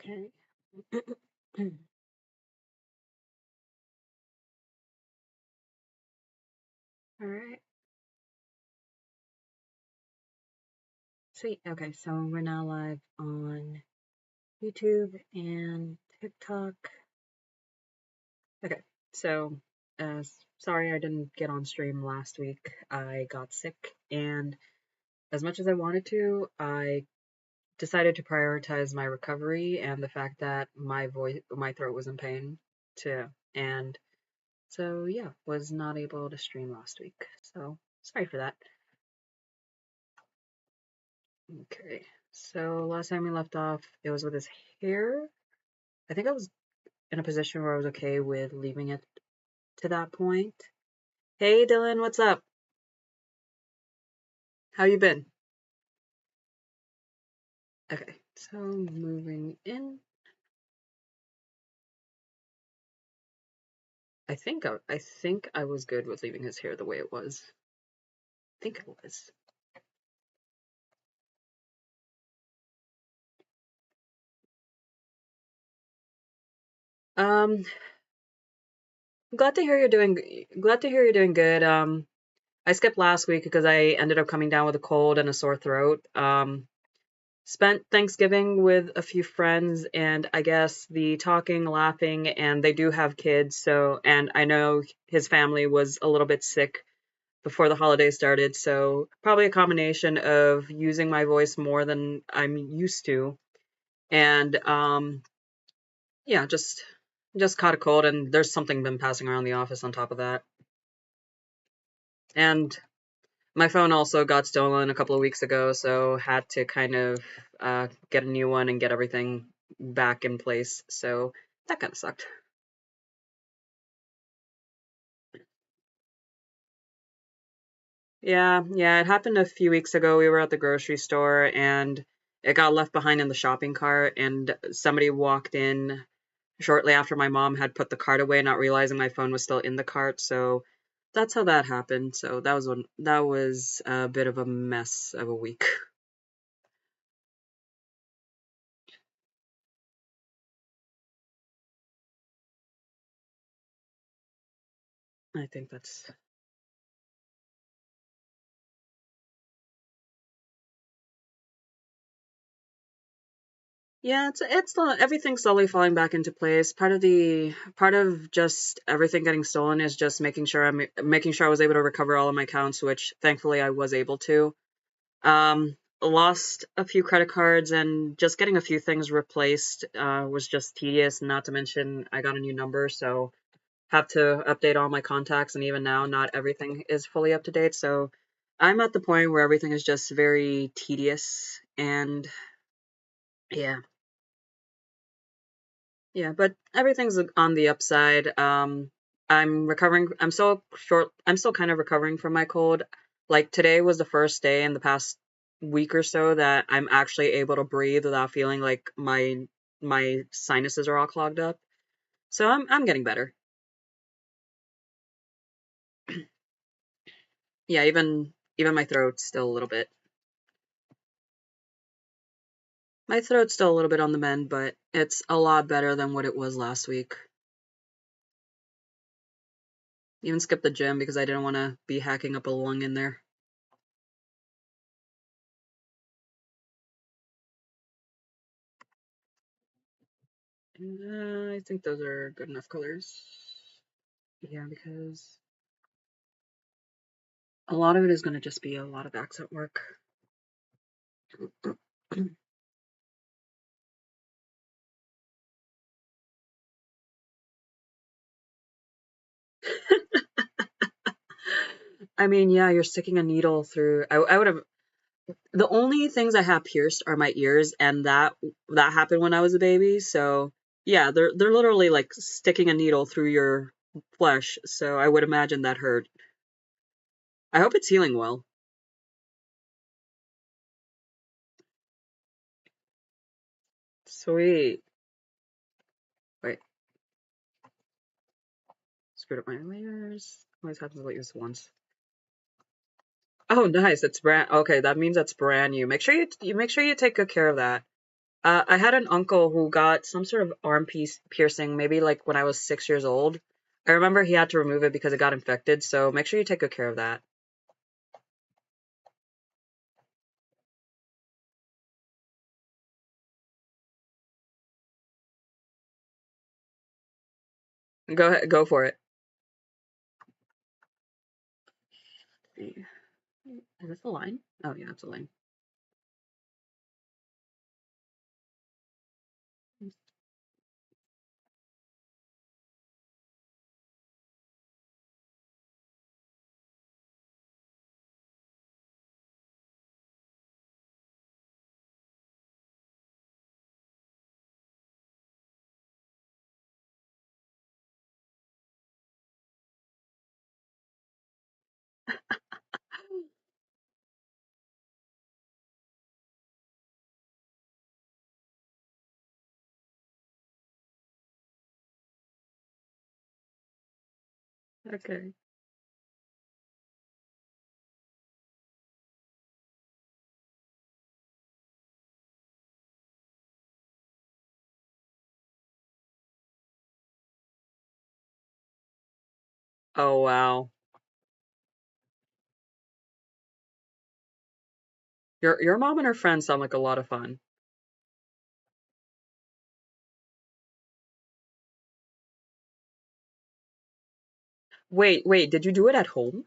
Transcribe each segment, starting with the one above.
Okay. All right. Sweet. Okay, so we're now live on YouTube and TikTok. Okay, so sorry I didn't get on stream last week. I got sick, and as much as I wanted to, I decided to prioritize my recovery and the fact that my throat was in pain too. And so yeah, was not able to stream last week. So sorry for that. Okay, so last time we left off, it was with his hair. I think I was in a position where I was okay with leaving it to that point. Hey Dylan, what's up? How you been? Okay, so moving in. I think I was good with leaving his hair the way it was. I think it was. Um, glad to hear you're doing good. I skipped last week because I ended up coming down with a cold and a sore throat. Spent Thanksgiving with a few friends, and I guess the talking, laughing, and they do have kids, so, and I know his family was a little bit sick before the holidays started, so probably a combination of using my voice more than I'm used to, and yeah, just caught a cold, and there's something been passing around the office on top of that. And my phone also got stolen a couple of weeks ago, so had to kind of get a new one and get everything back in place. So that kind of sucked. Yeah, it happened a few weeks ago. We were at the grocery store and it got left behind in the shopping cart, and somebody walked in shortly after my mom had put the cart away, not realizing my phone was still in the cart. So that's how that happened. So that was a bit of a mess of a week. I think that's Yeah, it's not everything's slowly falling back into place. Part of just everything getting stolen is just making sure I was able to recover all of my accounts, which thankfully I was able to. Lost a few credit cards, and just getting a few things replaced was just tedious. Not to mention I got a new number, so have to update all my contacts, and even now not everything is fully up to date. So I'm at the point where everything is just very tedious, and yeah. Yeah, but everything's on the upside. I'm recovering. I'm still kind of recovering from my cold. Like today was the first day in the past week or so that I'm actually able to breathe without feeling like my sinuses are all clogged up. So I'm getting better. Yeah, even my throat's still a little bit. My throat's still a little bit on the mend, but it's a lot better than what it was last week. Even skipped the gym because I didn't want to be hacking up a lung in there. I think those are good enough colors. Yeah, because a lot of it is going to just be a lot of accent work. I mean, yeah, you're sticking a needle through. I would have. The only things I have pierced are my ears, and that happened when I was a baby. So yeah, they're literally like sticking a needle through your flesh. So I would imagine that hurt. I hope it's healing well. Sweet. Wait, screwed up my layers. Always happens at least once. Oh, nice. It's brand. Okay, that means that's brand new. Make sure you take good care of that. I had an uncle who got some sort of arm piece piercing, maybe like when I was 6 years old. I remember he had to remove it because it got infected, so make sure you take good care of that. Go ahead, go for it. Is this the line? Oh yeah, it's a line. Okay. Oh wow. Your mom and her friends sound like a lot of fun. Wait, did you do it at home?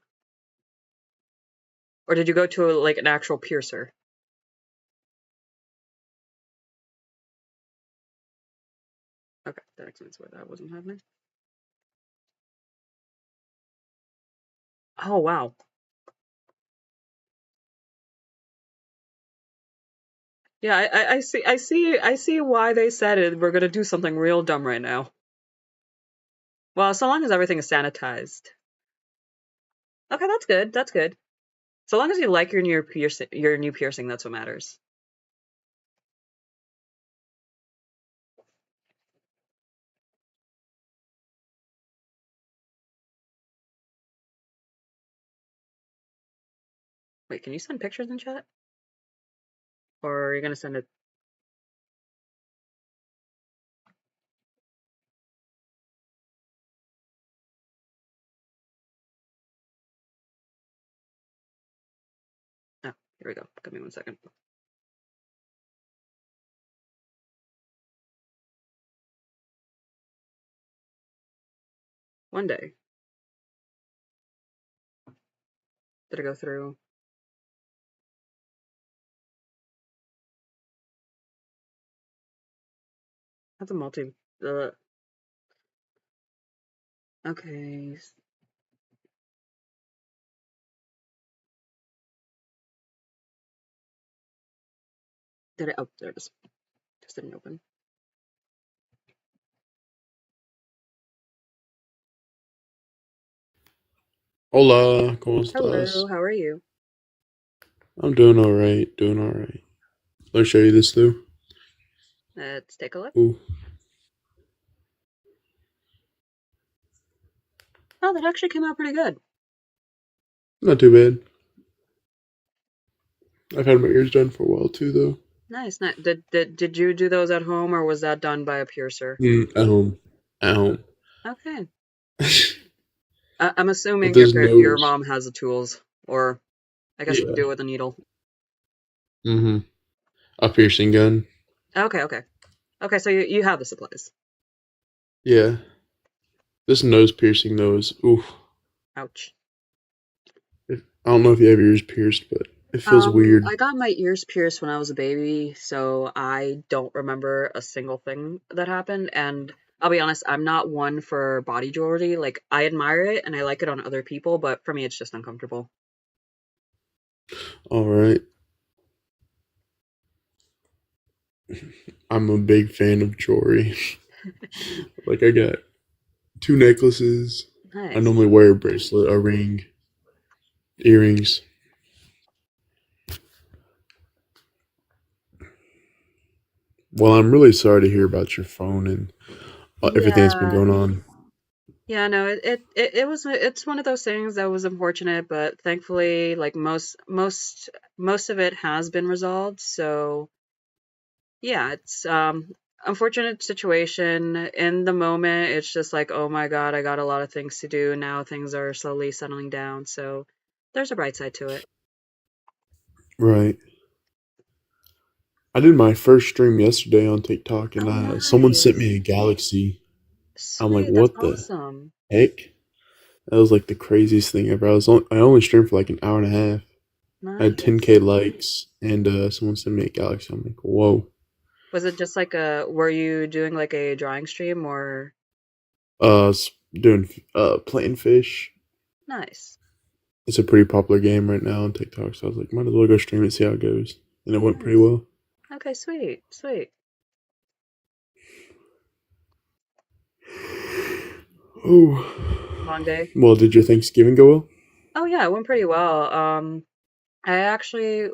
Or did you go to like an actual piercer? Okay, that explains why that wasn't happening. Oh wow. Yeah, I see why they said it. We're gonna do something real dumb right now. Well, so long as everything is sanitized. Okay, that's good. That's good. So long as you like your new piercing, that's what matters. Wait, can you send pictures in chat? Or are you gonna send it? Oh, here we go. Give me 1 second. One day. Did it go through? That's a multi. Uh, okay. Did it? Oh, there it is. Just didn't open. Hola, ¿cómo Hello, estás? how are you? I'm doing alright, doing alright. Let me show you this though. Let's take a look. Ooh, Oh, that actually came out pretty good. not too bad. I've had my ears done for a while too though. Nice. Did you do those at home or was that done by a piercer? At home. At home. Okay. I'm With assuming this your nose. mom has the tools, or I guess you can Yeah. do it with a needle. Mm-hmm. A piercing gun. Okay, okay. Okay, so you have the supplies. Yeah. This nose piercing though is oof. Ouch. I don't know if you have your ears pierced, but it feels weird. I got my ears pierced when I was a baby, so I don't remember a single thing that happened. And I'll be honest, I'm not one for body jewelry. Like, I admire it and I like it on other people, but for me, it's just uncomfortable. Alright. I'm a big fan of jewelry. Like I got two necklaces. I Nice. normally wear a bracelet, a ring, earrings. Well, I'm really sorry to hear about your phone and everything that's been Yeah, going on. yeah, no, it's one of those things that was unfortunate, but thankfully, like most of it has been resolved. So Yeah, it's unfortunate situation. In the moment, it's just like, oh my God, I got a lot of things to do. Now things are slowly settling down. So there's a bright side to it. Right. I did my first stream yesterday on TikTok, and Oh, someone sent me nice. a galaxy. I'm like, Sweet. That's what the awesome. heck? That was like the craziest thing ever. I only streamed for like an hour and a half. I had Nice. 10K likes, and someone sent me a galaxy. I'm like, whoa. Was it just like were you doing like a drawing stream or Doing playing fish. nice? It's a pretty popular game right now on TikTok, so I was like, might as well go stream it, see how it goes, and it went pretty Nice. well. Okay, sweet. Sweet. Oh, Long day. well, did your Thanksgiving go well? Oh yeah, it went pretty well. I actually,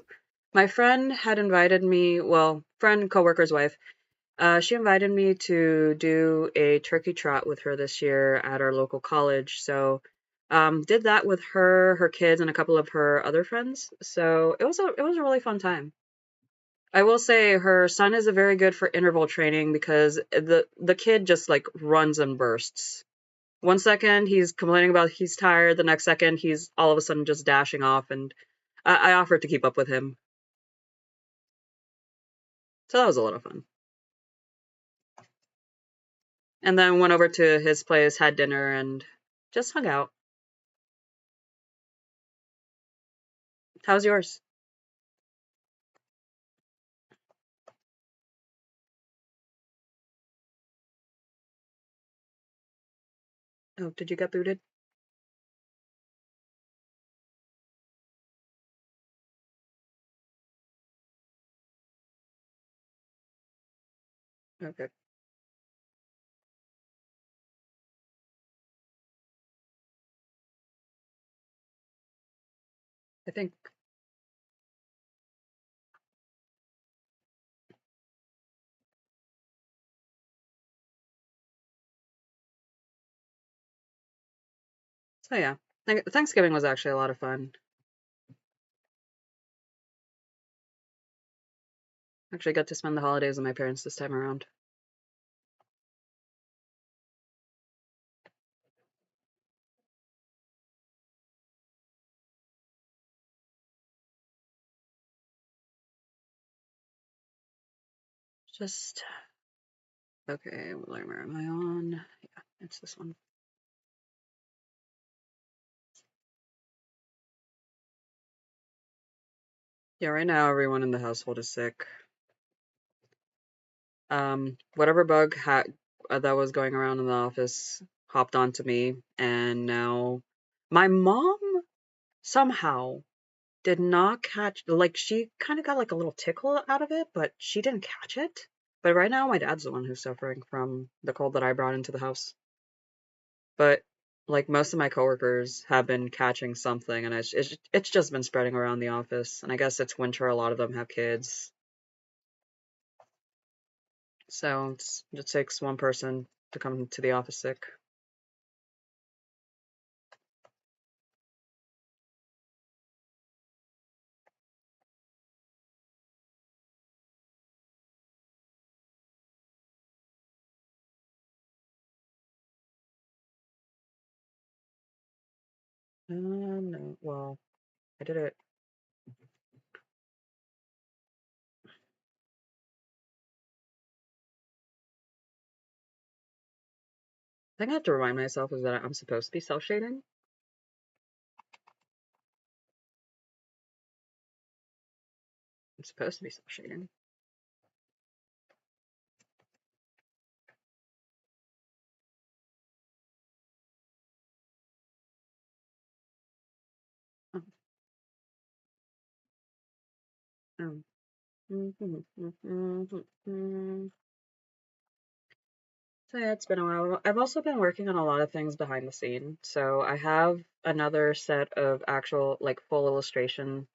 my friend had invited me, well, friend, coworker's wife, she invited me to do a turkey trot with her this year at our local college. So, did that with her, her kids, and a couple of her other friends. So it was a really fun time. I will say her son is a very good for interval training because the kid just like runs and bursts. One second he's complaining about he's tired, the next second he's all of a sudden just dashing off, and I offered to keep up with him. So that was a lot of fun. And then went over to his place, had dinner, and just hung out. How's yours? Oh, did you get booted? Okay, I think so. Yeah, Thanksgiving was actually a lot of fun. Actually, got to spend the holidays with my parents this time around. Just okay. What alarm am I on? Yeah, it's this one. Yeah, right now everyone in the household is sick. Whatever bug that was going around in the office hopped onto me, and now my mom somehow did not catch, like, she kind of got like a little tickle out of it, but she didn't catch it. But right now my dad's the one who's suffering from the cold that I brought into the house. But like most of my coworkers have been catching something, and it's just been spreading around the office. And I guess it's winter, a lot of them have kids, so it takes one person to come to the office sick. No, well, I did it. I think I have to remind myself is that I'm supposed to be self-shading. I'm supposed to be self-shading. Oh, um, So yeah, it's been a while. I've also been working on a lot of things behind the scene. So I have another set of actual, like, full illustration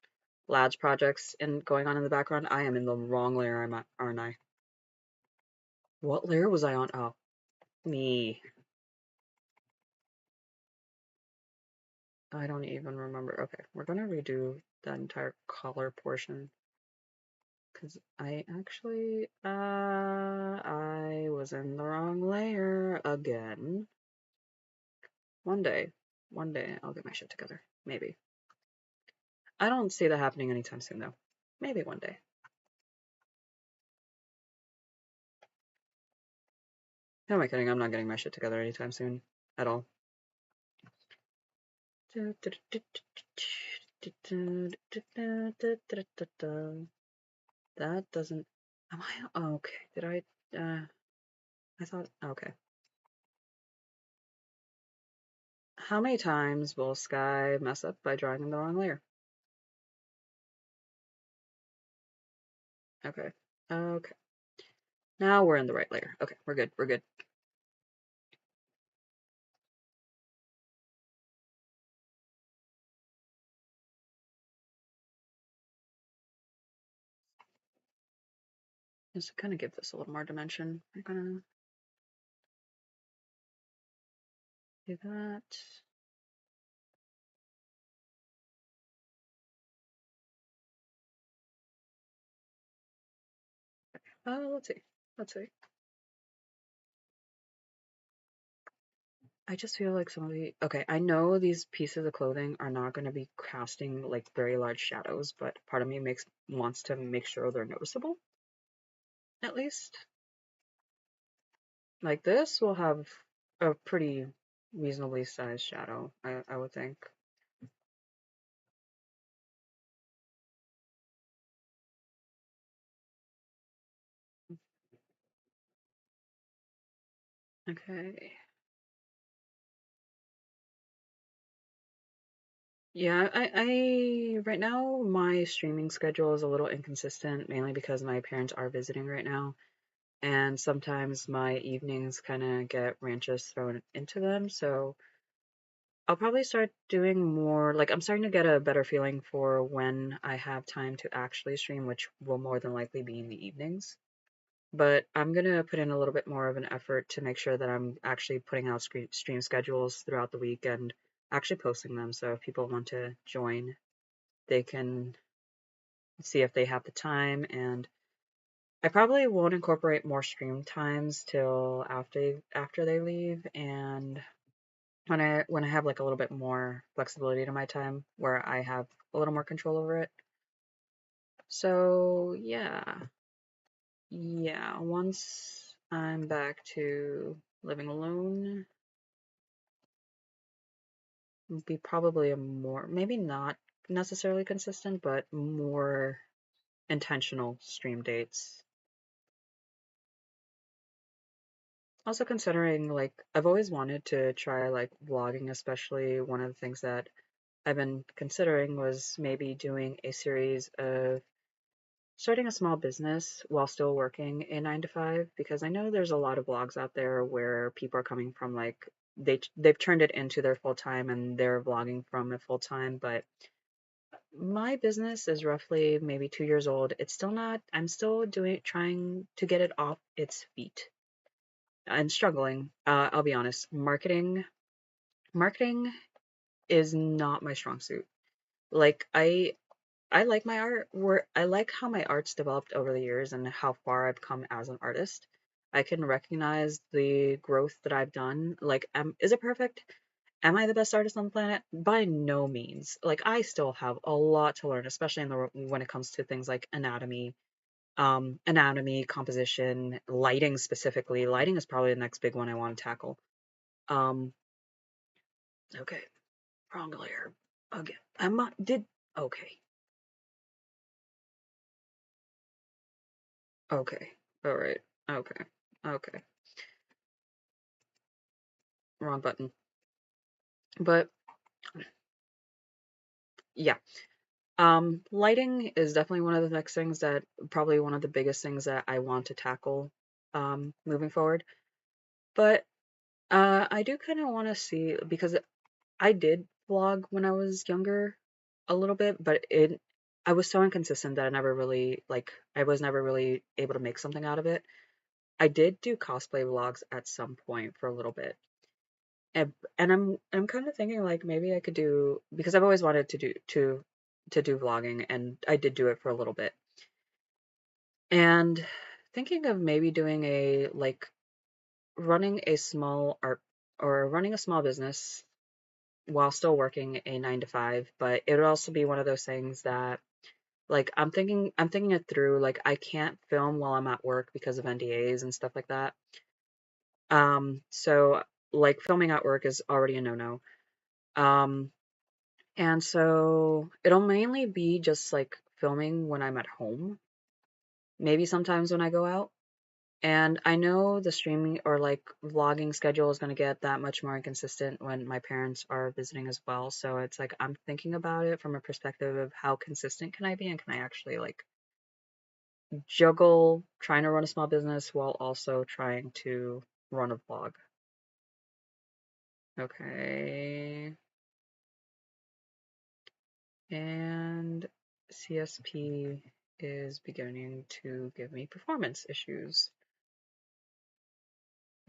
labs projects in going on in the background. I am in the wrong layer, aren't I? What layer was I on? Oh, me. I don't even remember. Okay, we're gonna redo that entire color portion Because I was in the wrong layer again. One day, one day I'll get my shit together. Maybe. I don't see that happening anytime soon, though. Maybe one day. Who am I kidding? I'm not getting my shit together anytime soon. At all. That doesn't. Am I? Oh, okay. Did I? I thought. Okay. How many times will Sky mess up by drawing in the wrong layer? Okay. Okay. Now we're in the right layer. Okay, we're good. We're good. Just kind of give this a little more dimension. We're gonna do that. Let's see. Let's see. I just feel like some of the okay, I know these pieces of clothing are not going to be casting like very large shadows, but part of me makes wants to make sure they're noticeable, at least. Like this will have a pretty reasonably sized shadow, I would think. Okay. Yeah, I right now my streaming schedule is a little inconsistent, mainly because my parents are visiting right now, and sometimes my evenings kind of get ranches thrown into them, so I'll probably start doing more, like I'm starting to get a better feeling for when I have time to actually stream, which will more than likely be in the evenings. But I'm gonna put in a little bit more of an effort to make sure that I'm actually putting out stream schedules throughout the week and actually posting them. So if people want to join, they can see if they have the time. And I probably won't incorporate more stream times till after they leave, and when I have like a little bit more flexibility to my time where I have a little more control over it. So yeah, once I'm back to living alone, it'll be probably a more, maybe not necessarily consistent, but more intentional stream dates. Also considering like I've always wanted to try like vlogging, especially one of the things that I've been considering was maybe doing a series of starting a small business while still working a 9 to 5, because I know there's a lot of blogs out there where people are coming from like they've turned it into their full time and they're vlogging from it full time, but my business is roughly maybe 2 years old. It's still not, I'm still doing trying to get it off its feet and struggling. I'll be honest. Marketing is not my strong suit. Like I like my art where I like how my art's developed over the years and how far I've come as an artist. I can recognize the growth that I've done. Like, is it perfect? Am I the best artist on the planet? By no means. Like, I still have a lot to learn, especially when it comes to things like anatomy, composition, lighting specifically. Lighting is probably the next big one I want to tackle. Um, okay, wrong layer again. I'm not did okay, okay, all right, okay, okay. Wrong button. But yeah, lighting is definitely one of the next things that probably one of the biggest things that I want to tackle moving forward. But I do kind of want to see because I did vlog when I was younger a little bit, but it I was so inconsistent that I was never really able to make something out of it. I did do cosplay vlogs at some point for a little bit. And I'm kind of thinking like maybe I could do because I've always wanted to do vlogging and I did do it for a little bit. And thinking of maybe doing a like running a small art or running a small business while still working a 9 to 5, but it would also be one of those things that like I'm thinking it through. Like I can't film while I'm at work because of NDAs and stuff like that. So like filming at work is already a no-no. Um, and so it'll mainly be just like filming when I'm at home, maybe sometimes when I go out. And I know the streaming or like vlogging schedule is going to get that much more inconsistent when my parents are visiting as well. So it's like I'm thinking about it from a perspective of how consistent can I be and can I actually like juggle trying to run a small business while also trying to run a vlog. Okay. And CSP is beginning to give me performance issues.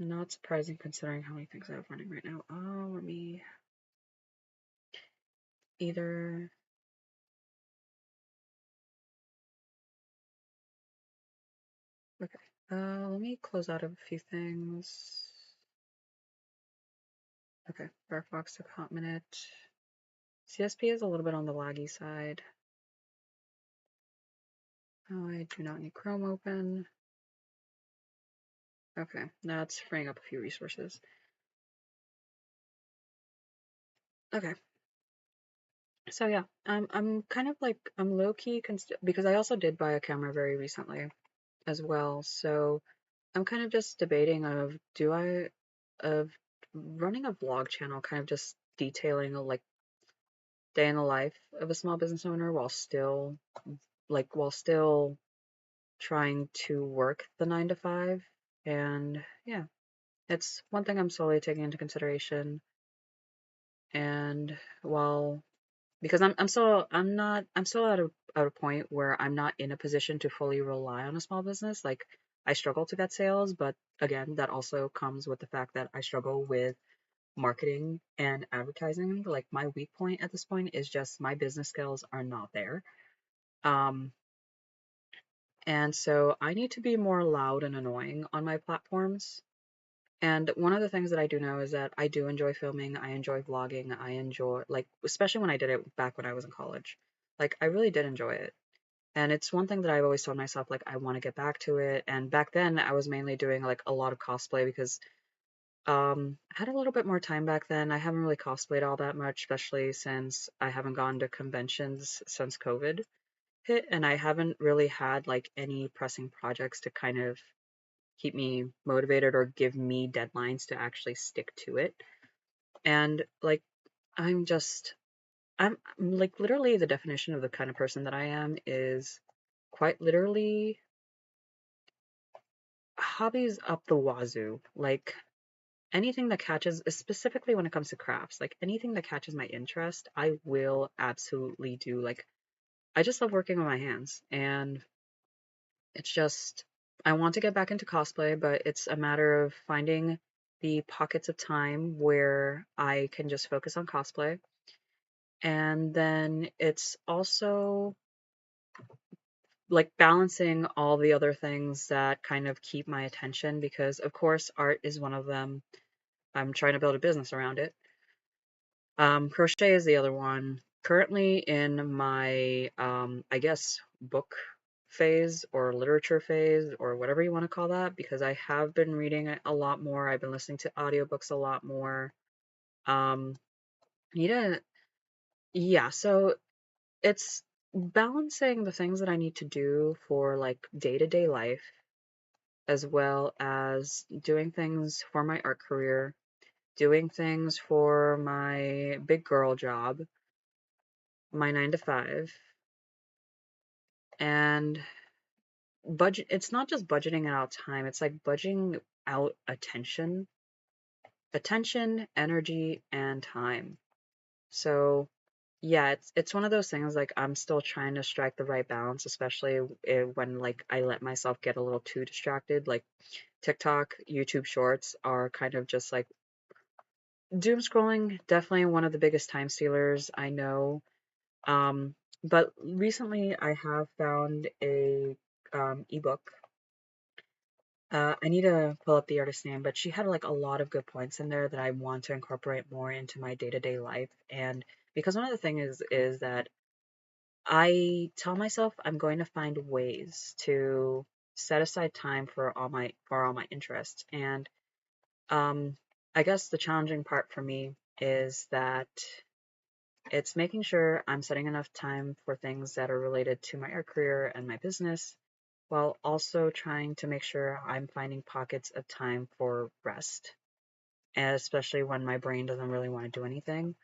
Not surprising considering how many things I have running right now. Oh, let me either. Okay. Let me close out of a few things. Okay, Firefox took a hot minute. CSP is a little bit on the laggy side. Oh, I do not need Chrome open. Okay, that's freeing up a few resources. Okay, so yeah, I'm kind of like I'm low key because I also did buy a camera very recently as well. So I'm kind of just debating of do I of running a vlog channel, kind of just detailing a like day in the life of a small business owner while still trying to work the 9 to 5. And yeah, it's one thing I'm slowly taking into consideration. And while because I'm still at a point where I'm not in a position to fully rely on a small business. Like I struggle to get sales, but again, that also comes with the fact that I struggle with marketing and advertising. Like my weak point at this point is just my business skills are not there. Um, and so I need to be more loud and annoying on my platforms. And one of the things that I do know is that I do enjoy filming, I enjoy vlogging, I enjoy, like, especially when I did it back when I was in college. Like, I really did enjoy it. And it's one thing that I've always told myself, like, I want to get back to it. And back then, I was mainly doing, like, a lot of cosplay because I had a little bit more time back then. I haven't really cosplayed all that much, especially since I haven't gone to conventions since COVID hit. And I haven't really had, like, any pressing projects to kind of keep me motivated or give me deadlines to actually stick to it. And like I'm just I'm like literally the definition of the kind of person that I am is quite literally hobbies up the wazoo. Like anything that catches, specifically when it comes to crafts, like anything that catches my interest, I will absolutely do. Like I just love working with my hands and it's just, I want to get back into cosplay, but it's a matter of finding the pockets of time where I can just focus on cosplay. And then it's also like balancing all the other things that kind of keep my attention because, of course, art is one of them. I'm trying to build a business around it. Crochet is the other one. Currently in my, I guess, book phase or literature phase or whatever you want to call that, because I have been reading a lot more. I've been listening to audiobooks a lot more. Um, need to, yeah, so it's balancing the things that I need to do for like day-to-day life, as well as doing things for my art career, doing things for my big girl job, my 9 to 5, and budget. It's not just budgeting out time, it's like budgeting out attention, energy, and time. So yeah, it's one of those things like I'm still trying to strike the right balance, especially when like I let myself get a little too distracted. Like TikTok, YouTube Shorts are kind of just like doom scrolling, definitely one of the biggest time stealers I know. Um, but recently I have found a ebook. I need to pull up the artist's name, but she had like a lot of good points in there that I want to incorporate more into my day-to-day life. And because one of the things is that I tell myself I'm going to find ways to set aside time for all my interests. And um, I guess the challenging part for me is that it's making sure I'm setting enough time for things that are related to my art career and my business, while also trying to make sure I'm finding pockets of time for rest, and especially when my brain doesn't really want to do anything.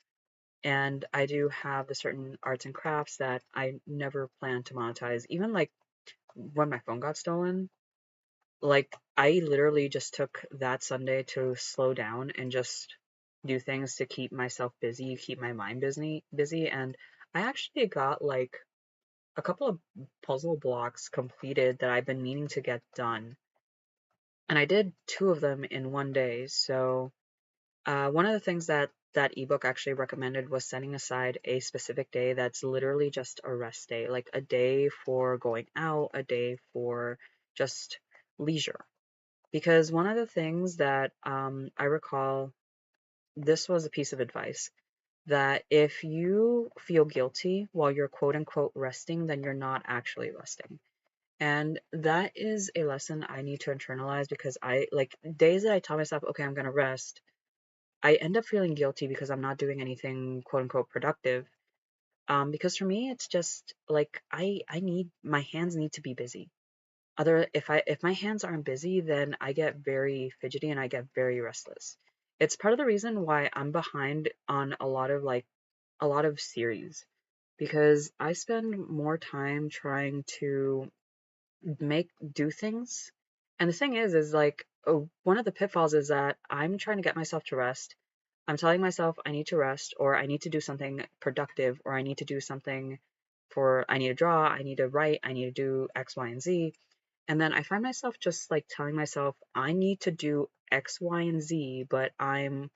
And I do have the certain arts and crafts that I never plan to monetize. Even like when my phone got stolen, like I literally just took that Sunday to slow down and just do things to keep myself busy, keep my mind busy. And I actually got like a couple of puzzle blocks completed that I've been meaning to get done. And I did two of them in one day. So one of the things that that ebook actually recommended was setting aside a specific day that's literally just a rest day, like a day for going out, a day for just leisure. Because one of the things that I recall, this was a piece of advice that if you feel guilty while you're quote unquote resting, then you're not actually resting. And that is a lesson I need to internalize because I like days that I tell myself, okay, I'm going to rest, I end up feeling guilty because I'm not doing anything quote unquote productive. Because for me, it's just like I need my hands need to be busy. Other if my hands aren't busy, then I get very fidgety and I get very restless. It's part of the reason why I'm behind on a lot of series because I spend more time trying to make do things. And the thing is like one of the pitfalls is that I'm trying to get myself to rest. I'm telling myself I need to rest or I need to do something productive or I need to do something for I need to draw, I need to write, I need to do X, Y, and Z. And then I find myself just like telling myself I need to do X, Y, and Z, but I'm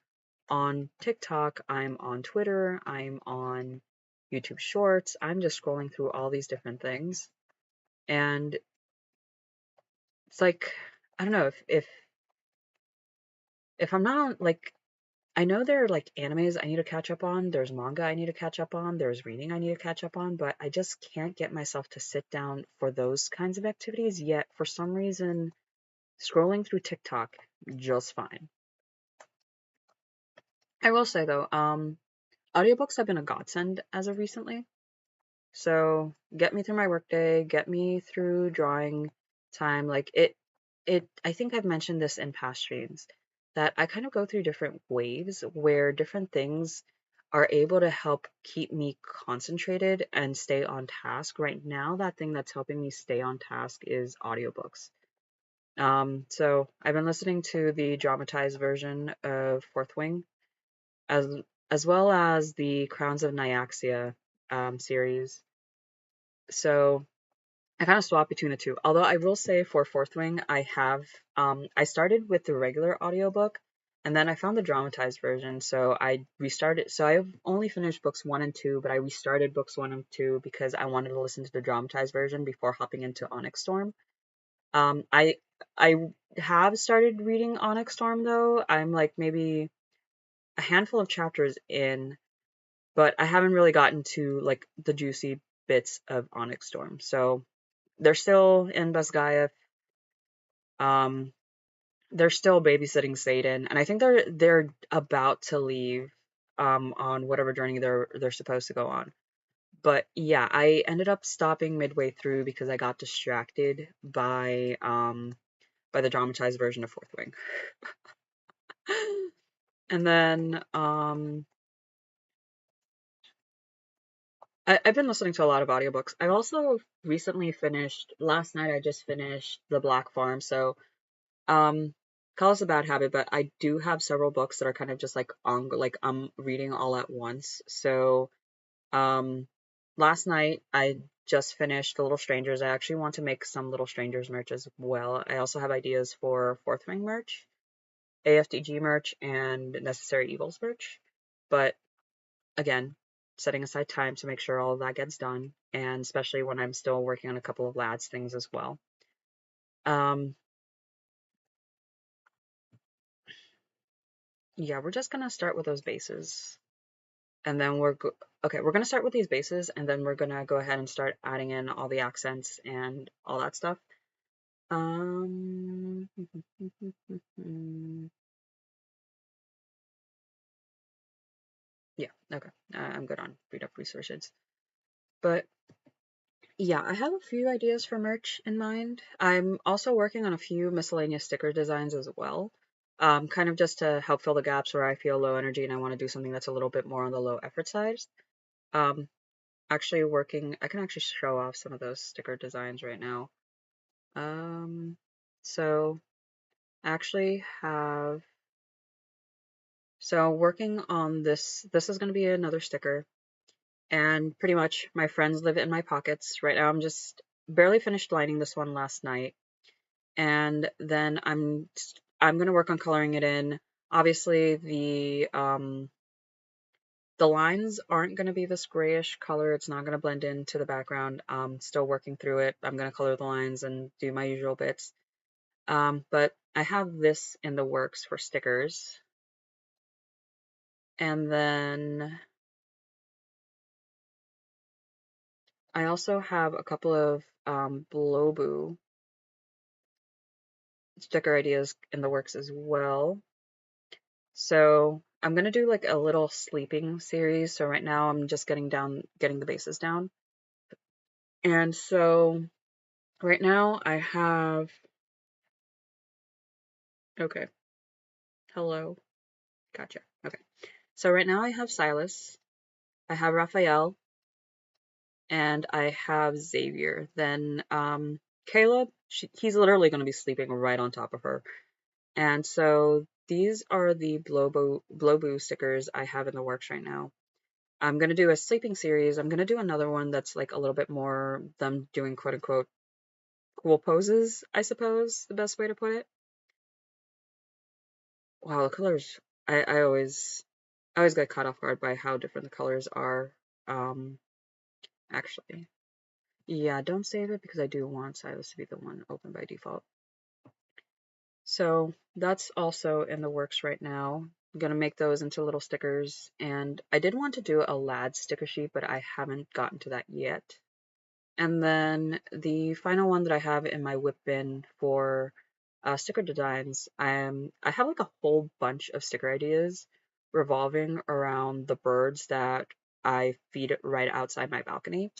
on TikTok, I'm on Twitter, I'm on YouTube Shorts, I'm just scrolling through all these different things. And it's like I don't know if I'm not on like I know there are like animes I need to catch up on, there's manga I need to catch up on, there's reading I need to catch up on, but I just can't get myself to sit down for those kinds of activities yet for some reason scrolling through TikTok just fine. I will say though, audiobooks have been a godsend as of recently. So get me through my workday, get me through drawing time. Like I think I've mentioned this in past streams that I kind of go through different waves where different things are able to help keep me concentrated and stay on task. Right now, that thing that's helping me stay on task is audiobooks. So I've been listening to the dramatized version of Fourth Wing as as well as the Crowns of Nyaxia series. So I kind of swap between the two. Although I will say for Fourth Wing, I started with the regular audiobook and then I found the dramatized version. So I restarted. So I've only finished books one and two, but I restarted books one and two because I wanted to listen to the dramatized version before hopping into Onyx Storm. Um, I I have started reading Onyx Storm though. I'm like maybe a handful of chapters in, but I haven't really gotten to like the juicy bits of Onyx Storm. So they're still in Basgaia. Um, they're still babysitting Satan, and I think they're about to leave on whatever journey they're supposed to go on. But yeah, I ended up stopping midway through because I got distracted by the dramatized version of Fourth Wing. And then I've been listening to a lot of audiobooks. I also recently finished last night. I just finished The Black Farm, so Um, call us a bad habit, but I do have several books that are kind of just like on like I'm reading all at once. So, um, last night I just finished The Little Strangers. I actually want to make some Little Strangers merch as well. I also have ideas for Fourth Wing merch, AFDG merch, and Necessary Evils merch. But again, setting aside time to make sure all of that gets done, and especially when I'm still working on a couple of lads things as well. Um, yeah, we're just gonna start with those bases, and then okay. We're gonna start with these bases, and then we're gonna go ahead and start adding in all the accents and all that stuff. Um, yeah, okay. I'm good on read up resources, but yeah, I have a few ideas for merch in mind. I'm also working on a few miscellaneous sticker designs as well, kind of just to help fill the gaps where I feel low energy and I want to do something that's a little bit more on the low effort side. Um, actually working, I can actually show off some of those sticker designs right now. Um, so I actually have, so working on this is going to be another sticker, and pretty much my friends live in my pockets. Right now I'm just barely finished lining this one last night, and then I'm gonna work on coloring it in. Obviously, the lines aren't gonna be this grayish color. It's not gonna blend into the background. Still working through it. I'm gonna color the lines and do my usual bits. But I have this in the works for stickers, and then I also have a couple of Blobu sticker ideas in the works as well. So I'm gonna do like a little sleeping series. So right now I'm just getting the bases down. And so right now I have, okay, hello, gotcha. Okay. So right now I have Silas, I have Raphael, and I have Xavier. Then Caleb, he's literally gonna be sleeping right on top of her. And so these are the Blobu stickers I have in the works right now. I'm gonna do a sleeping series. I'm gonna do another one that's like a little bit more them doing quote unquote cool poses, I suppose, the best way to put it. Wow, the colors I always get caught off guard by how different the colors are. Um actually. Yeah, don't save it because I do want Silas to be the one open by default. So that's also in the works right now. I'm gonna make those into little stickers, and I did want to do a lad sticker sheet, but I haven't gotten to that yet. And then the final one that I have in my whip bin for sticker designs, I have like a whole bunch of sticker ideas revolving around the birds that I feed right outside my balcony.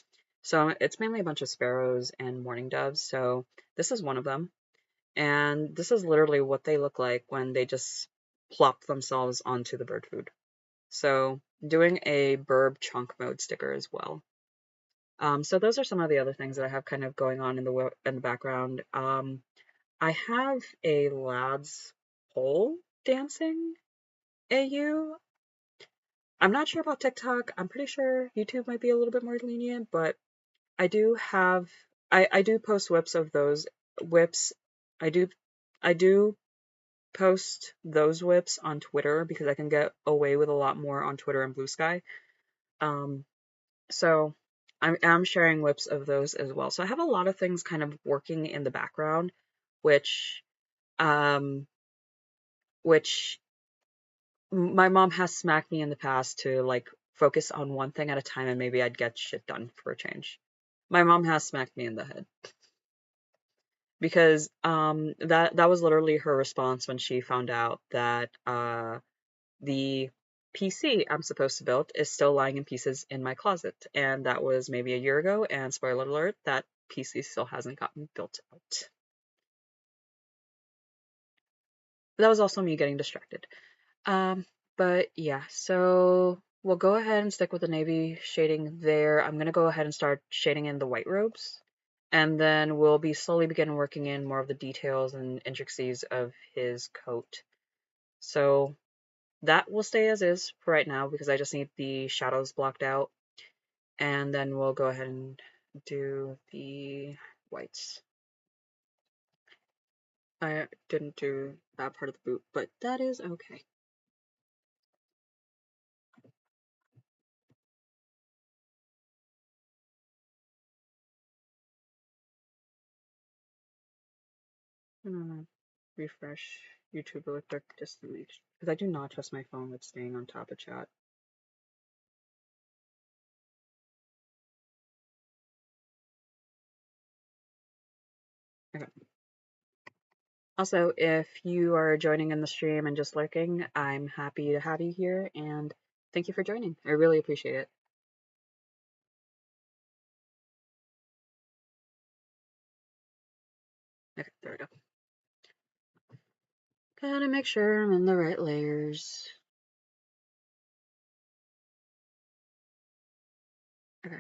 So it's mainly a bunch of sparrows and mourning doves. So this is one of them. And this is literally what they look like when they just plop themselves onto the bird food. So doing a burb chunk mode sticker as well. So those are some of the other things that I have kind of going on in the background. I have a lads pole dancing AU. I'm not sure about TikTok. I'm pretty sure YouTube might be a little bit more lenient, but I do have I do post whips of those whips. I do I do post those whips on Twitter because I can get away with a lot more on Twitter and Blue Sky. Um, So I'm sharing whips of those as well. So I have a lot of things kind of working in the background, which um which my mom has smacked me in the past to like focus on one thing at a time and maybe I'd get shit done for a change. My mom has smacked me in the head because that was literally her response when she found out that the PC I'm supposed to build is still lying in pieces in my closet. And that was maybe a year ago. And spoiler alert, that PC still hasn't gotten built out. That was also me getting distracted. Um, but yeah, so we'll go ahead and stick with the navy shading there. I'm going to go ahead and start shading in the white robes. And then we'll be slowly begin working in more of the details and intricacies of his coat. So that will stay as is for right now because I just need the shadows blocked out. And then we'll go ahead and do the whites. I didn't do that part of the boot, but that is okay. gonna refresh YouTube really quick just to make sure, because I do not trust my phone with staying on top of chat. Okay. Also, if you are joining in the stream and just lurking, I'm happy to have you here, and thank you for joining. I really appreciate it. Okay, there we go. Gotta make sure I'm in the right layers. Okay.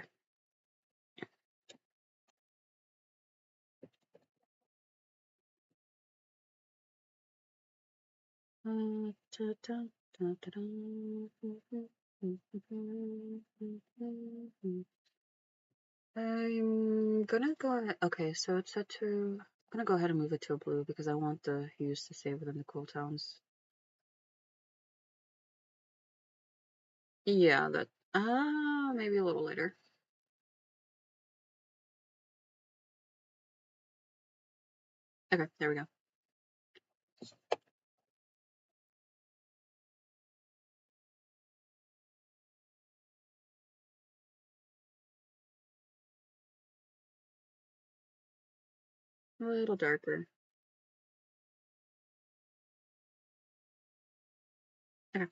I'm gonna go ahead. Okay, so it's set to. I'm gonna go ahead and move it to a blue because I want the hues to stay within the cooldowns. Yeah, that. Maybe a little later. Okay, there we go. A little darker. Okay.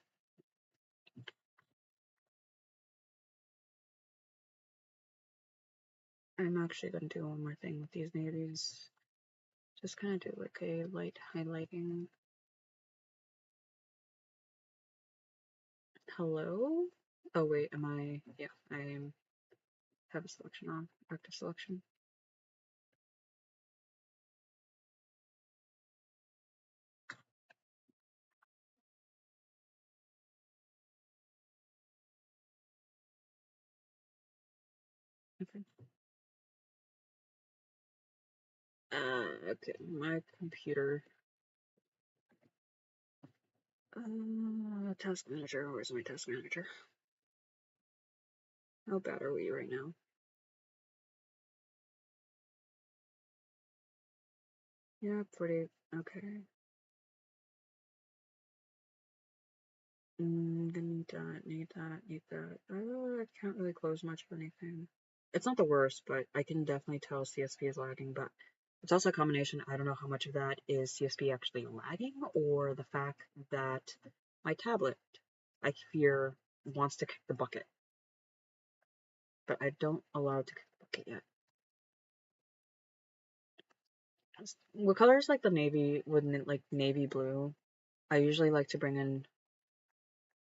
I'm actually gonna do one more thing with these navies. Just kind of do like a light highlighting. Hello? Oh wait, am I? Yeah, I have a selection on. Active selection. Okay. Okay, my computer. Task manager. Where's my task manager? How bad are we right now? Yeah, pretty. Okay. Need that, need that, need that. I can't really close much of anything. It's not the worst, but I can definitely tell CSP is lagging, but it's also a combination. I don't know how much of that is CSP actually lagging or the fact that my tablet, I fear, wants to kick the bucket. But I don't allow it to kick the bucket yet. With colors like the navy, like navy blue, I usually like to bring in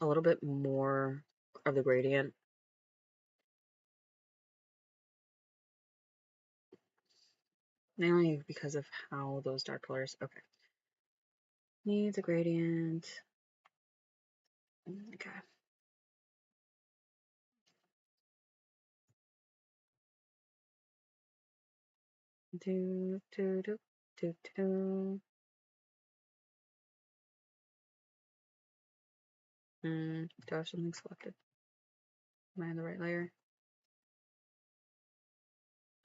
a little bit more of the gradient. Mainly because of how those dark colors. Okay. Need the gradient. Okay. Do do do do do. Do I have something selected? Am I in the right layer?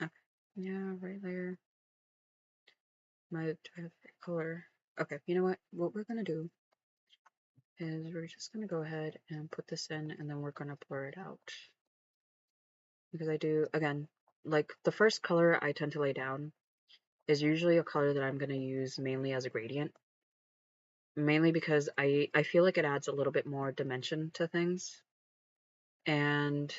Okay. Yeah, right layer. Do I have the right color? Okay, you know what? What we're gonna do is we're just gonna go ahead and put this in and then we're gonna blur it out. Because I do, again, like the first color I tend to lay down is usually a color that I'm gonna use mainly as a gradient. Mainly because I feel like it adds a little bit more dimension to things. And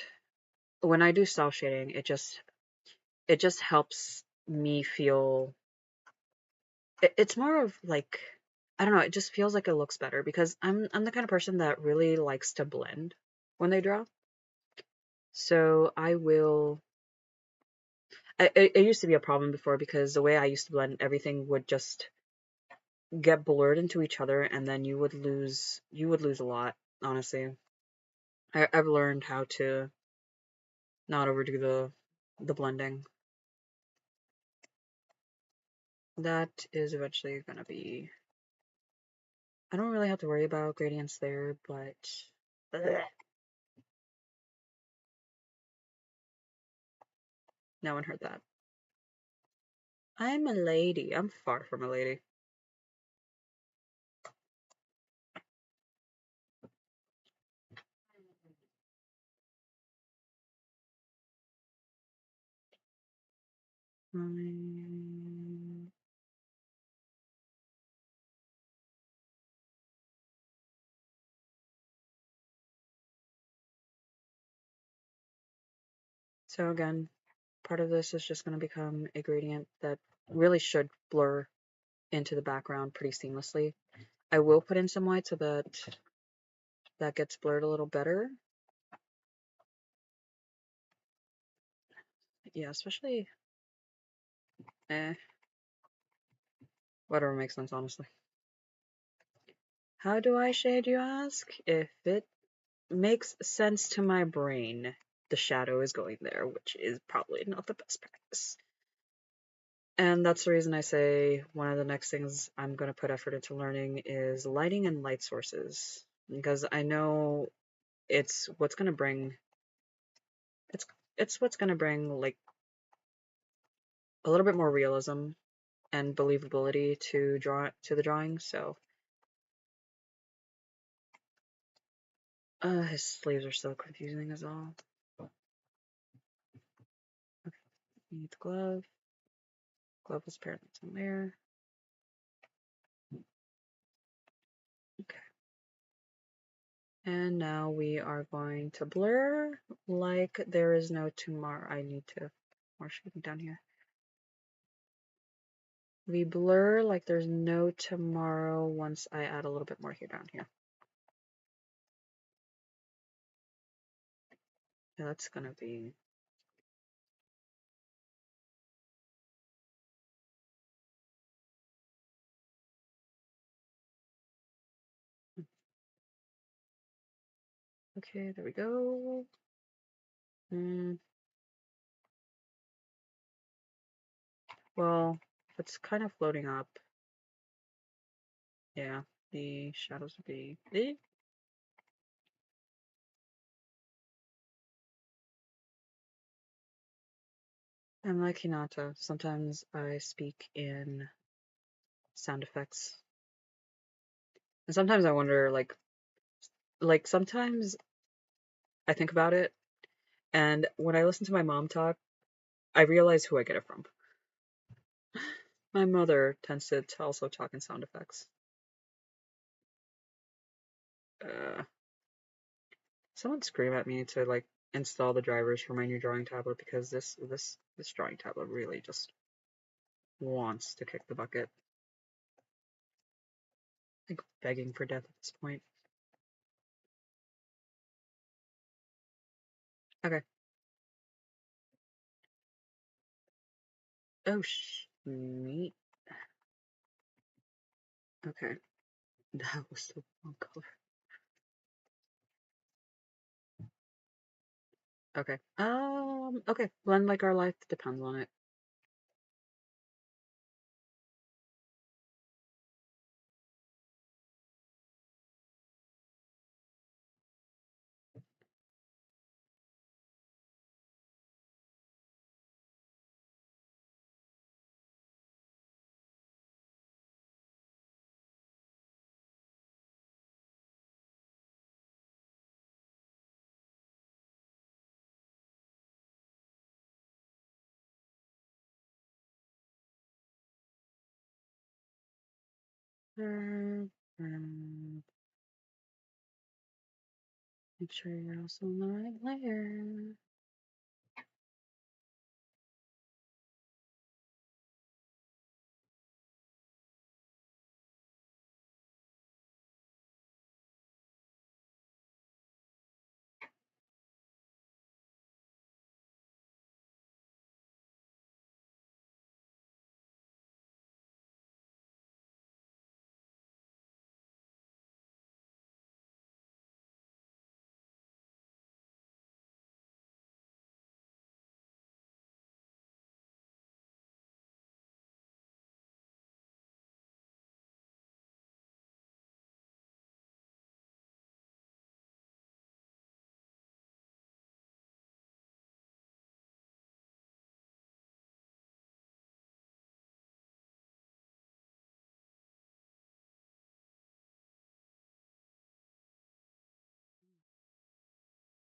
when I do cell shading, it just helps me feel it's more of like I don't know, it just feels like it looks better because I'm the kind of person that really likes to blend when they draw. So I will it used to be a problem before because the way I used to blend everything would just get blurred into each other and then you would lose a lot, honestly. I've learned how to not overdo the blending. That is eventually gonna be. I don't really have to worry about gradients there, but ugh, no one heard that. I'm a lady. I'm far from a lady. So again, part of this is just going to become a gradient that really should blur into the background pretty seamlessly. I will put in some white so that that gets blurred a little better. Yeah, especially, whatever makes sense, honestly. How do I shade, you ask? If it makes sense to my brain, the shadow is going there, which is probably not the best practice. And that's the reason I say one of the next things I'm going to put effort into learning is lighting and light sources. Because I know it's what's going to bring, it's, it's what's going to bring, like, a little bit more realism and believability to the drawing. So, his sleeves are so confusing as all. Okay, need the glove. Glove is apparently somewhere. Okay. And now we are going to blur like there is no tomorrow. I need to more shading down here. We blur like there's no tomorrow once I add a little bit more here down here. Yeah, that's gonna be okay. There we go. Well, it's kind of floating up. Yeah, the shadows would be. I'm like Hinata. Sometimes I speak in sound effects, and sometimes I wonder, like sometimes I think about it, and when I listen to my mom talk, I realize who I get it from. My mother tends to also talk in sound effects. Uh, Someone scream at me to like install the drivers for my new drawing tablet because this drawing tablet really just wants to kick the bucket. Like begging for death at this point. Okay. Oh meat. Okay. That was the wrong color. Okay. Okay. Blend like our life depends on it. Make sure you're also in the right layer.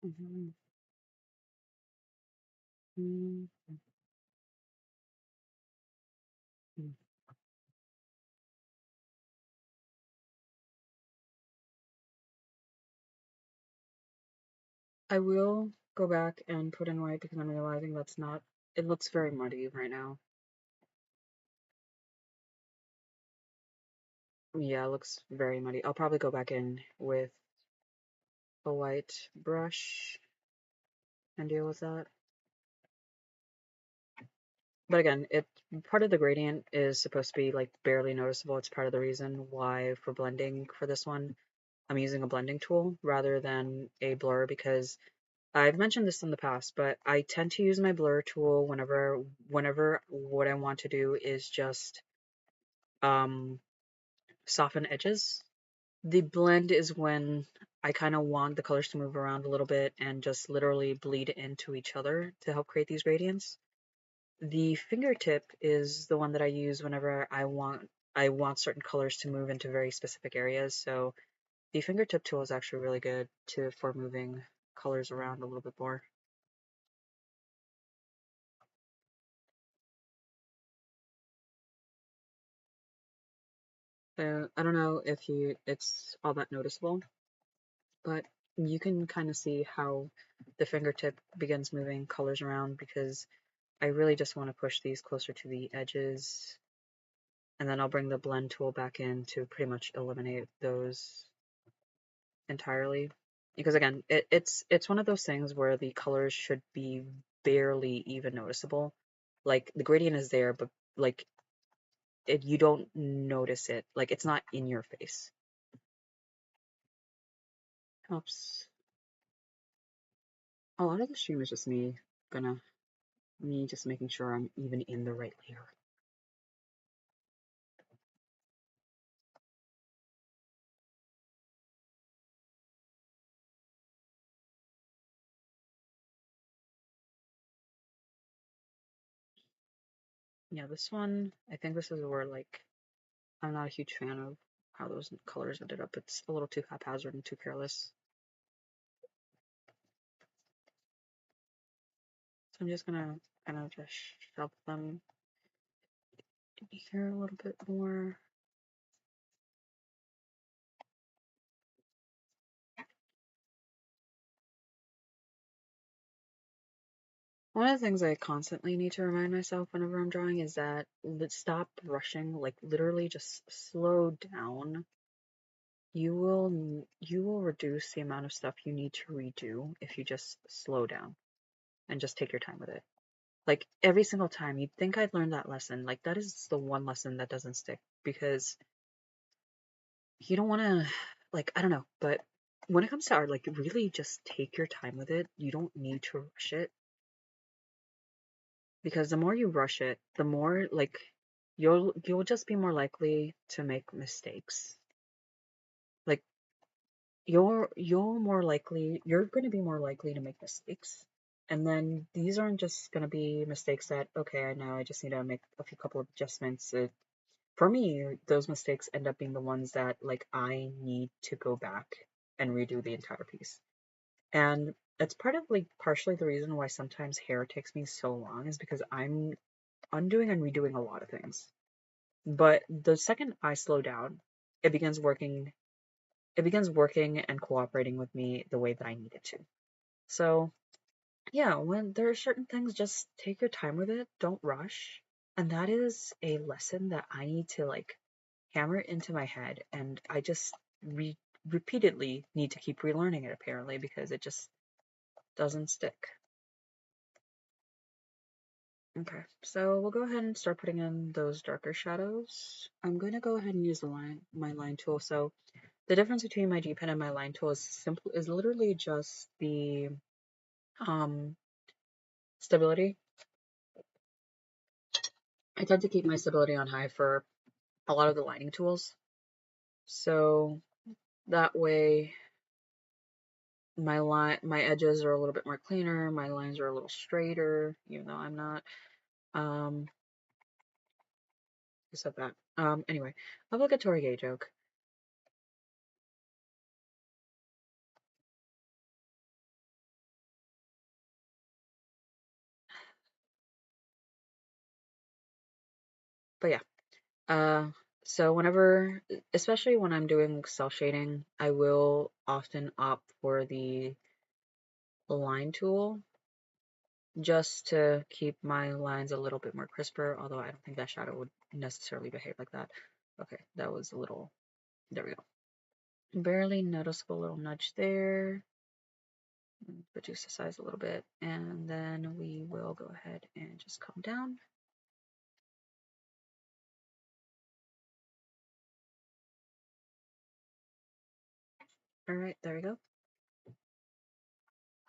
Mhm. Mhm. Mhm. I will go back and put in white because I'm realizing that's not, it looks very muddy right now. Yeah, it looks very muddy. I'll probably go back in with a white brush and deal with that. But again, it part of the gradient is supposed to be like barely noticeable. It's part of the reason why for blending for this one, I'm using a blending tool rather than a blur because I've mentioned this in the past, but I tend to use my blur tool whenever what I want to do is just um soften edges. The blend is when I kind of want the colors to move around a little bit and just literally bleed into each other to help create these gradients. The fingertip is the one that I use whenever I want certain colors to move into very specific areas. So the fingertip tool is actually really good to for moving colors around a little bit more. I don't know if it's all that noticeable, but you can kind of see how the fingertip begins moving colors around because I really just want to push these closer to the edges, and then I'll bring the blend tool back in to pretty much eliminate those entirely. Because again, it's one of those things where the colors should be barely even noticeable. Like the gradient is there, but like you don't notice it. Like it's not in your face. Helps. A lot of the stream is just me just making sure I'm even in the right layer. Yeah, this one, I think this is where like I'm not a huge fan of how those colors ended up. It's a little too haphazard and too careless. So I'm just gonna kind of just shove them in here a little bit more. One of the things I constantly need to remind myself whenever I'm drawing is that let's stop rushing, like literally just slow down. You will reduce the amount of stuff you need to redo if you just slow down and just take your time with it. Like every single time you'd think I'd learned that lesson. Like that is the one lesson that doesn't stick because you don't want to, like, I don't know, but when it comes to art, like really just take your time with it. You don't need to rush it because the more you rush it, the more like you'll just be more likely to make mistakes. Like you're going to be more likely to make mistakes. And then these aren't just going to be mistakes that okay, I know I just need to make a few couple of adjustments. For me, those mistakes end up being the ones that like I need to go back and redo the entire piece. And it's part of like partially the reason why sometimes hair takes me so long is because I'm undoing and redoing a lot of things. But the second I slow down, it begins working it begins working and cooperating with me the way that I need it to. So yeah, when there are certain things, just take your time with it, don't rush. And that is a lesson that I need to like hammer it into my head, and I just repeatedly need to keep relearning it apparently because it just doesn't stick. Okay, so we'll go ahead and start putting in those darker shadows. I'm going to go ahead and use my line tool. So the difference between my G pen and my line tool is literally just the um stability. I tend to keep my stability on high for a lot of the lining tools. So that way my edges are a little bit more cleaner, my lines are a little straighter, even though I'm not. Um, who said that? Anyway, obligatory gay joke. But yeah, so whenever, especially when I'm doing cell shading, I will often opt for the line tool just to keep my lines a little bit more crisper, although I don't think that shadow would necessarily behave like that. Okay, that was a little, there we go. Barely noticeable little nudge there. Reduce the size a little bit, and then we will go ahead and just calm down. All right, there we go.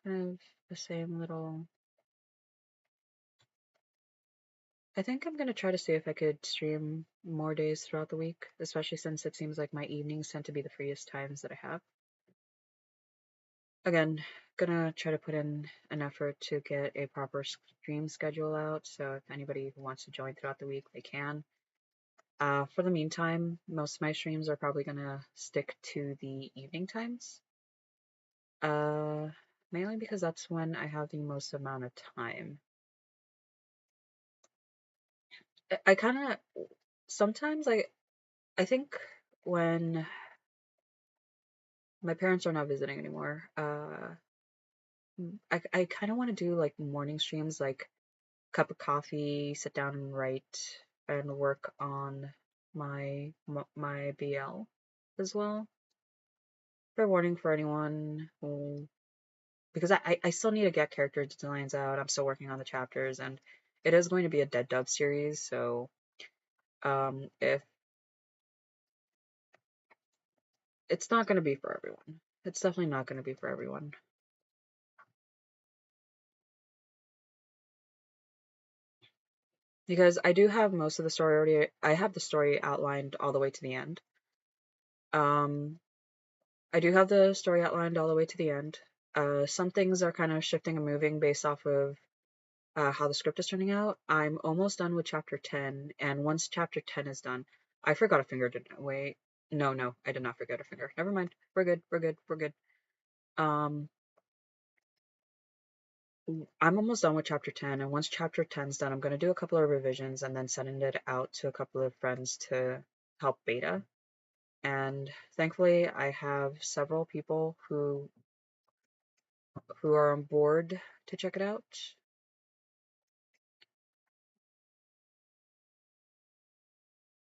Kind of the same little. I think I'm gonna try to see if I could stream more days throughout the week, especially since it seems like my evenings tend to be the freest times that I have. Again, gonna try to put in an effort to get a proper stream schedule out, so if anybody who wants to join throughout the week, they can. For the meantime, most of my streams are probably gonna stick to the evening times. Uh, Mainly because that's when I have the most amount of time. I kind of sometimes I think when my parents are not visiting anymore, I kind of want to do like morning streams, like cup of coffee, sit down and write and work on my BL as well. Fair warning for anyone who, because I still need to get character designs out. I'm still working on the chapters, and it is going to be a dead dub series, so if it's not going to be for everyone, it's definitely not going to be for everyone. Because I do have most of the story already. I have the story outlined all the way to the end. Um, I do have the story outlined all the way to the end. Some things are kind of shifting and moving based off of how the script is turning out. I'm almost done with chapter 10, and once chapter 10 is done, I forgot a finger, didn't I? Wait. No, no, I did not forget a finger. Never mind. We're good, we're good, we're good. Um, I'm almost done with chapter 10, and once chapter 10 is done, I'm going to do a couple of revisions and then sending it out to a couple of friends to help beta. And thankfully, I have several people who are on board to check it out.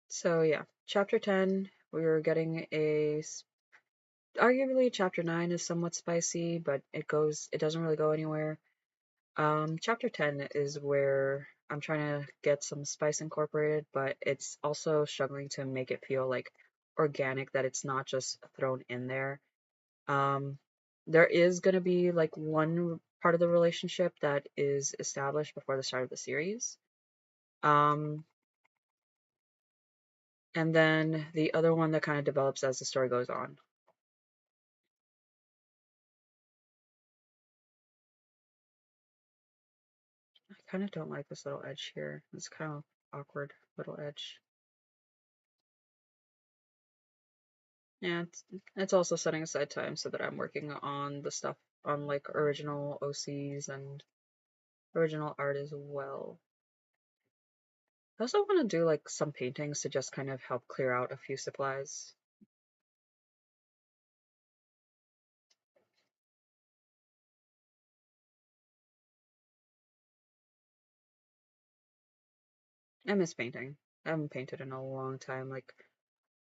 So yeah, chapter 10, we were getting a arguably chapter 9 is somewhat spicy, but it doesn't really go anywhere. Chapter 10 is where I'm trying to get some spice incorporated, but it's also struggling to make it feel like organic, that it's not just thrown in there. Um, there is going to be like one part of the relationship that is established before the start of the series. Um, and then the other one that kind of develops as the story goes on. I kind of don't like this little edge here. It's kind of awkward little edge. Yeah, it's also setting aside time so that I'm working on the stuff on like original OCs and original art as well. I also want to do like some paintings to just kind of help clear out a few supplies. I miss painting. I haven't painted in a long time. Like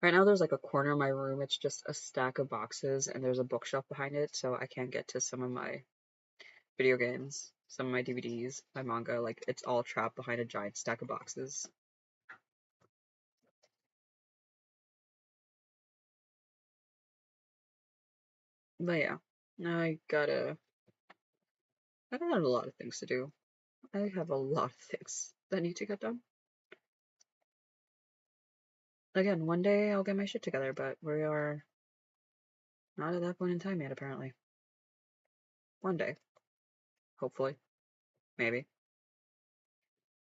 right now there's like a corner of my room, it's just a stack of boxes and there's a bookshelf behind it, so I can't get to some of my video games, some of my DVDs, my manga, like it's all trapped behind a giant stack of boxes. But yeah, I got a lot of things to do. I have a lot of things that need to get done. Again, one day I'll get my shit together, but we are not at that point in time yet, apparently. One day. Hopefully. Maybe.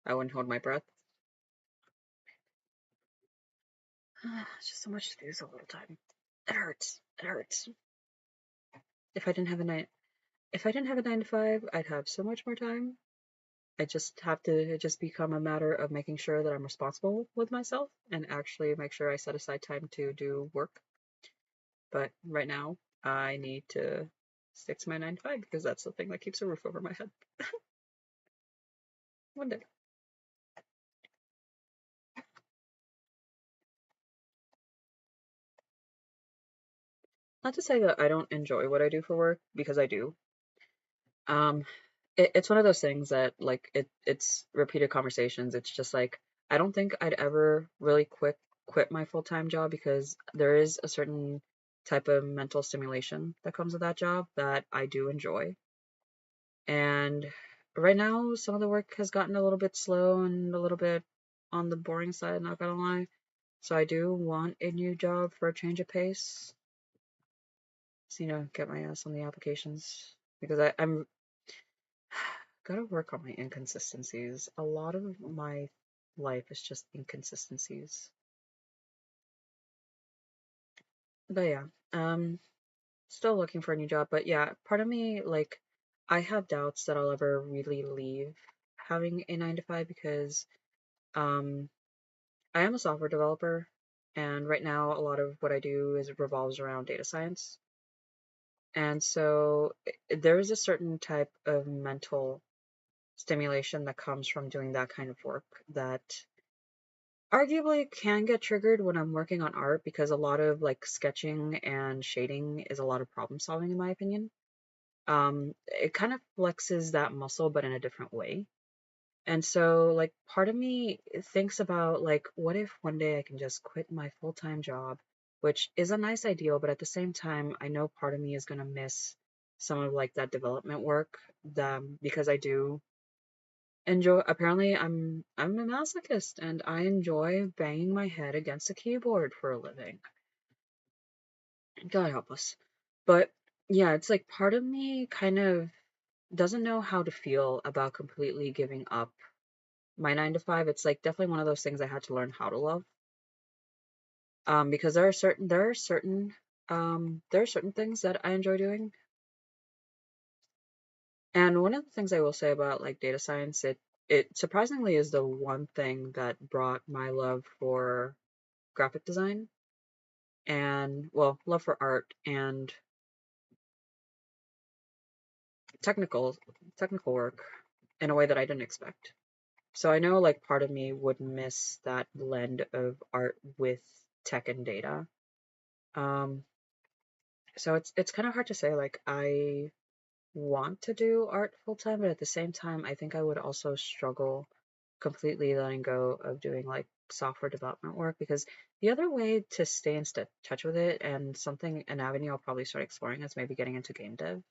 I wouldn't hold my breath. It's just so much to do so little time. It hurts. It hurts. If I didn't have a 9 to 5, I'd have so much more time. I just have to it just become a matter of making sure that I'm responsible with myself and actually make sure I set aside time to do work. But right now, I need to stick to my 9 to 5 because that's the thing that keeps a roof over my head. One day. Not to say that I don't enjoy what I do for work because I do. Um, it's one of those things that like it's repeated conversations. It's just like I don't think I'd ever really quit my full-time job because there is a certain type of mental stimulation that comes with that job that I do enjoy. And right now, some of the work has gotten a little bit slow and a little bit on the boring side, not gonna lie. So I do want a new job for a change of pace. So, get my ass on the applications because I'm gotta work on my inconsistencies. A lot of my life is just inconsistencies. But yeah, still looking for a new job. But yeah, part of me, like, I have doubts that I'll ever really leave having a 9 to 5 because um I am a software developer, and right now a lot of what I do is revolves around data science. And so there is a certain type of mental stimulation that comes from doing that kind of work that arguably can get triggered when I'm working on art because a lot of like sketching and shading is a lot of problem solving in my opinion. It kind of flexes that muscle but in a different way. And so, like, part of me thinks about, like, what if one day I can just quit my full-time job, which is a nice ideal, but at the same time, I know part of me is gonna miss some of like that development work, because I do enjoy. Apparently, I'm a masochist, and I enjoy banging my head against a keyboard for a living. God help us. But yeah, it's like part of me kind of doesn't know how to feel about completely giving up my 9 to 5. It's like definitely one of those things I had to learn how to love. Because there are certain things that I enjoy doing. And one of the things I will say about like data science, it surprisingly is the one thing that brought my love for graphic design and well, love for art and technical technical work in a way that I didn't expect. So I know like part of me would miss that blend of art with tech and data. Um, so it's kind of hard to say like I want to do art full time, but at the same time, I think I would also struggle completely letting go of doing like software development work because the other way to stay in touch with it and an avenue I'll probably start exploring is maybe getting into game dev.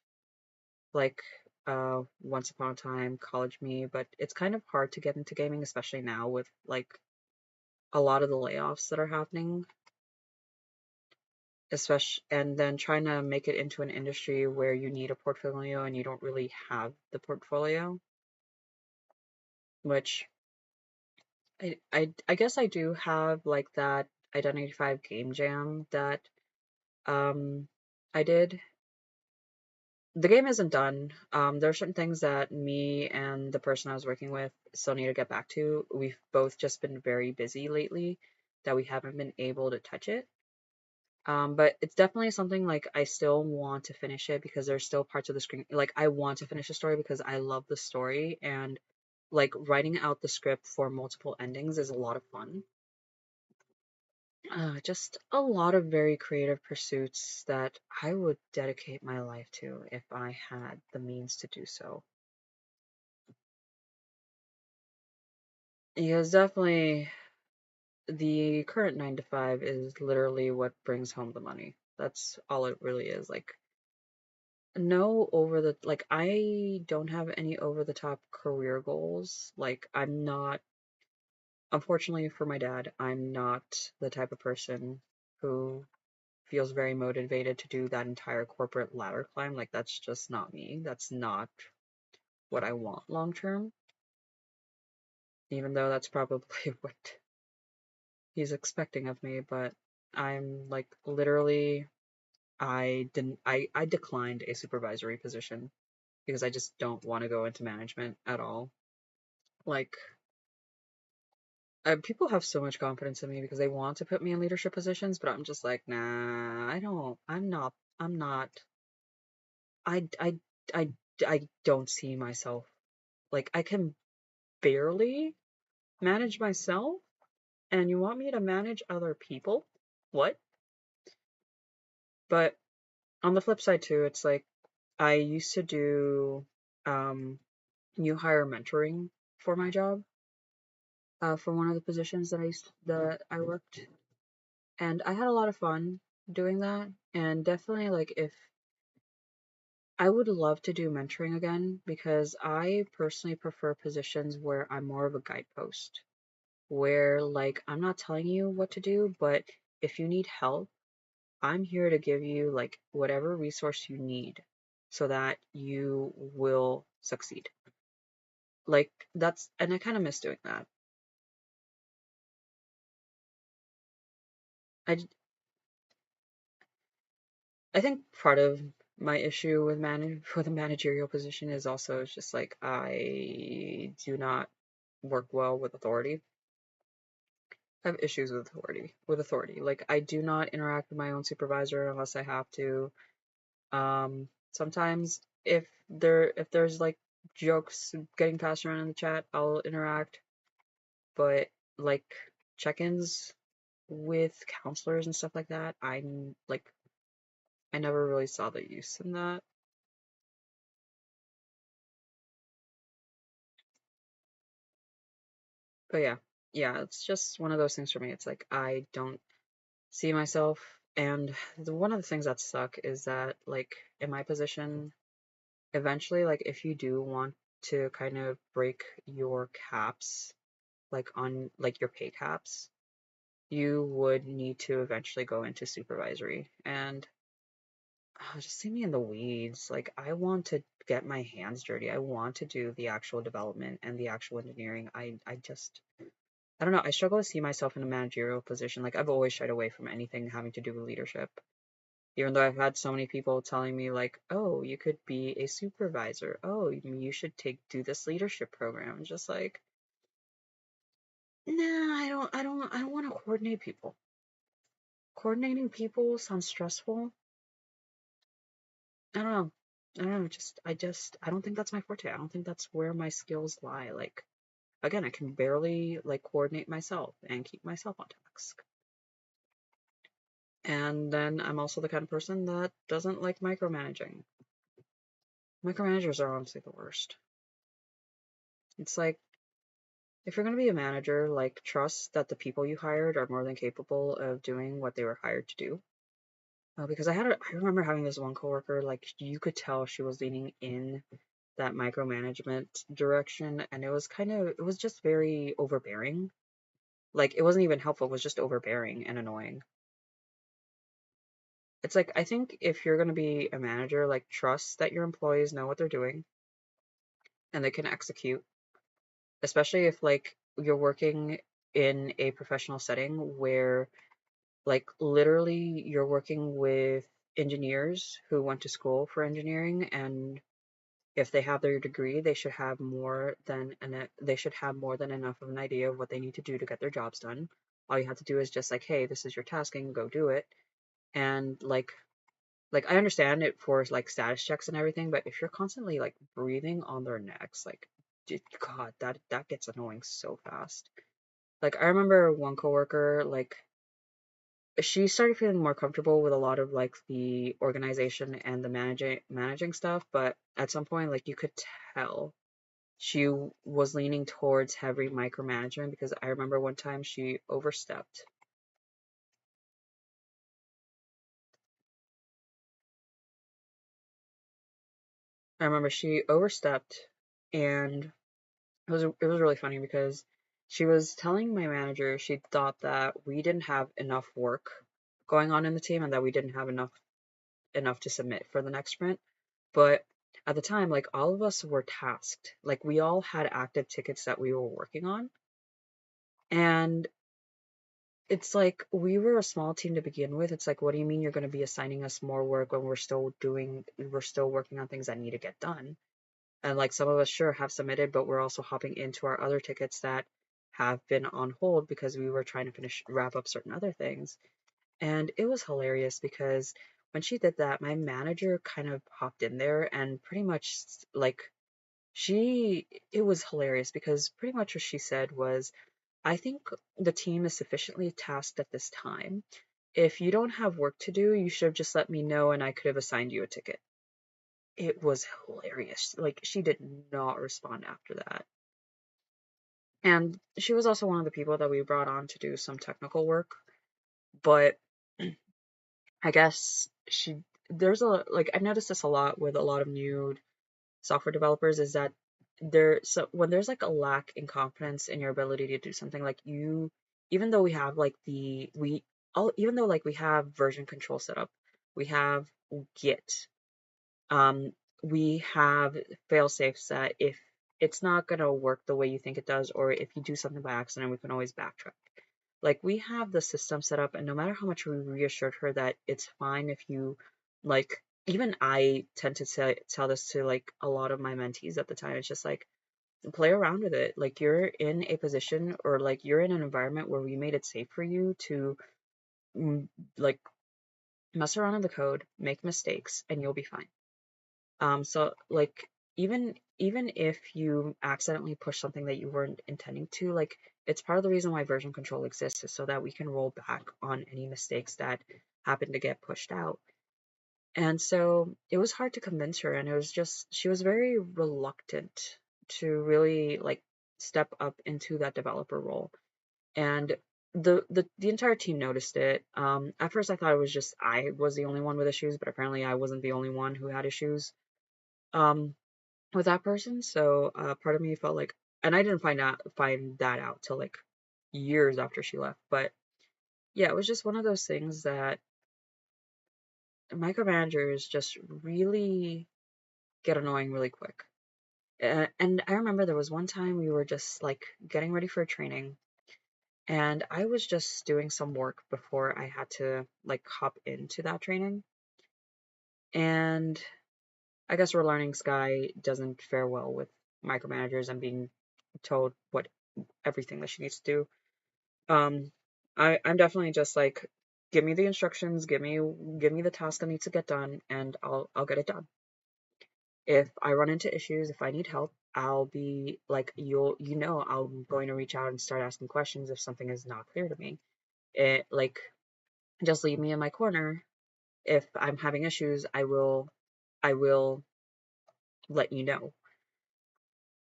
Like once upon a time, college me, but it's kind of hard to get into gaming, especially now with like a lot of the layoffs that are happening, especially and then trying to make it into an industry where you need a portfolio and you don't really have the portfolio, which I guess I do have like that Identity 5 game jam that um I did. The game isn't done. There are certain things that me and the person I was working with still need to get back to. We've both just been very busy lately that we haven't been able to touch it. But it's definitely something like I still want to finish it because there's still parts of the screen like I want to finish the story because I love the story and like writing out the script for multiple endings is a lot of fun. Just a lot of very creative pursuits that I would dedicate my life to if I had the means to do so. Because definitely the current 9 to 5 is literally what brings home the money. That's all it really is. Like, no like, I don't have any over the top career goals. Like, I'm not, unfortunately for my dad, I'm not the type of person who feels very motivated to do that entire corporate ladder climb. Like, that's just not me. That's not what I want long term, even though that's probably what he's expecting of me. But I'm like, literally, I declined a supervisory position because I just don't want to go into management at all. Like, people have so much confidence in me because they want to put me in leadership positions, but I'm just like, nah, I don't, I'm not, I, I, I, I don't see myself. Like, I can barely manage myself, and you want me to manage other people? What? But on the flip side too, it's like I used to do um new hire mentoring for my job, for one of the positions that I worked, and I had a lot of fun doing that. And definitely, like, if I would love to do mentoring again, because I personally prefer positions where I'm more of a guidepost, where like I'm not telling you what to do, but if you need help, I'm here to give you like whatever resource you need so that you will succeed. Like that's, and I kind of miss doing that. I I think part of my issue with with a managerial position is also just like I do not work well with authority. I have issues with authority. Like I do not interact with my own supervisor unless I have to. Sometimes if there's like jokes getting passed around in the chat, I'll interact, but like check-ins with counselors and stuff like that, I'm like I never really saw the use in that. But yeah, yeah, it's just one of those things for me. It's like I don't see myself, and one of the things that suck is that like in my position, eventually, like if you do want to kind of break your caps, like on like your pay caps, you would need to eventually go into supervisory. And just see me in the weeds. Like I want to get my hands dirty. I want to do the actual development and the actual engineering. I just I don't know. I struggle to see myself in a managerial position. Like I've always shied away from anything having to do with leadership. Even though I've had so many people telling me like, "Oh, you could be a supervisor. Oh, you should do this leadership program." I'm just like, "Nah, I don't want to coordinate people. Coordinating people sounds stressful. I don't know. I don't know. I don't think that's my forte. I don't think that's where my skills lie. Like, again, I can barely like coordinate myself and keep myself on task. And then I'm also the kind of person that doesn't like micromanaging. Micromanagers are honestly the worst. It's like, if you're going to be a manager, like, trust that the people you hired are more than capable of doing what they were hired to do. Because I remember having this one coworker, like, you could tell she was leaning in that micromanagement direction, and it was just very overbearing. Like, it wasn't even helpful, it was just overbearing and annoying. It's like, I think if you're going to be a manager, like, trust that your employees know what they're doing and they can execute, especially if, like, you're working in a professional setting where, like, literally you're working with engineers who went to school for engineering, and if they have their degree, they should have more than enough of an idea of what they need to do to get their jobs done. All you have to do is just like, hey, this is your tasking, go do it. And like I understand it for like status checks and everything, but if you're constantly like breathing on their necks, like God, that gets annoying so fast. Like I remember one coworker, like she started feeling more comfortable with a lot of like the organization and the managing stuff, but at some point like you could tell she was leaning towards heavy micromanagement, because I remember one time she overstepped. I remember she overstepped, and it was really funny because she was telling my manager she thought that we didn't have enough work going on in the team and that we didn't have enough to submit for the next sprint. But at the time, like all of us were tasked. Like we all had active tickets that we were working on. And it's like we were a small team to begin with. It's like, what do you mean you're going to be assigning us more work when we're still working on things that need to get done? And like some of us sure have submitted, but we're also hopping into our other tickets that have been on hold because we were trying to wrap up certain other things. And it was hilarious because when she did that, my manager kind of hopped in there and pretty much like it was hilarious because pretty much what she said was, I think the team is sufficiently tasked at this time. If you don't have work to do, you should have just let me know and I could have assigned you a ticket. It was hilarious. Like, she did not respond after that. And she was also one of the people that we brought on to do some technical work. But I guess there's I've noticed this a lot with a lot of new software developers is that when there's like a lack in confidence in your ability to do something, like even though we have like even though like we have version control set up, we have Git, um, we have fail safes that if it's not gonna work the way you think it does, or if you do something by accident, we can always backtrack. Like, we have the system set up, and no matter how much we reassured her that it's fine if you, like, even I tend to tell this to like a lot of my mentees at the time. It's just like, play around with it. Like, you're in a position, or like you're in an environment where we made it safe for you to mm, like mess around in the code, make mistakes, and you'll be fine. So like even if you accidentally push something that you weren't intending to, like, it's part of the reason why version control exists is so that we can roll back on any mistakes that happen to get pushed out. And so it was hard to convince her, and it was just she was very reluctant to really like step up into that developer role. And the entire team noticed it. At first I thought it was just I was the only one with issues, but apparently I wasn't the only one who had issues. Um, with that person. So part of me felt like, and I didn't find that out till like years after she left. But yeah, it was just one of those things that micromanagers just really get annoying really quick. And I remember there was one time we were just like getting ready for a training, and I was just doing some work before I had to like hop into that training. And I guess we're learning Sky doesn't fare well with micromanagers and being told what everything that she needs to do. Um, I'm definitely just like, give me the instructions, give me the task that needs to get done, and I'll get it done. If I run into issues, if I need help, I'll be like, I'm going to reach out and start asking questions if something is not clear to me. It like just leave me in my corner. If I'm having issues, I will let you know.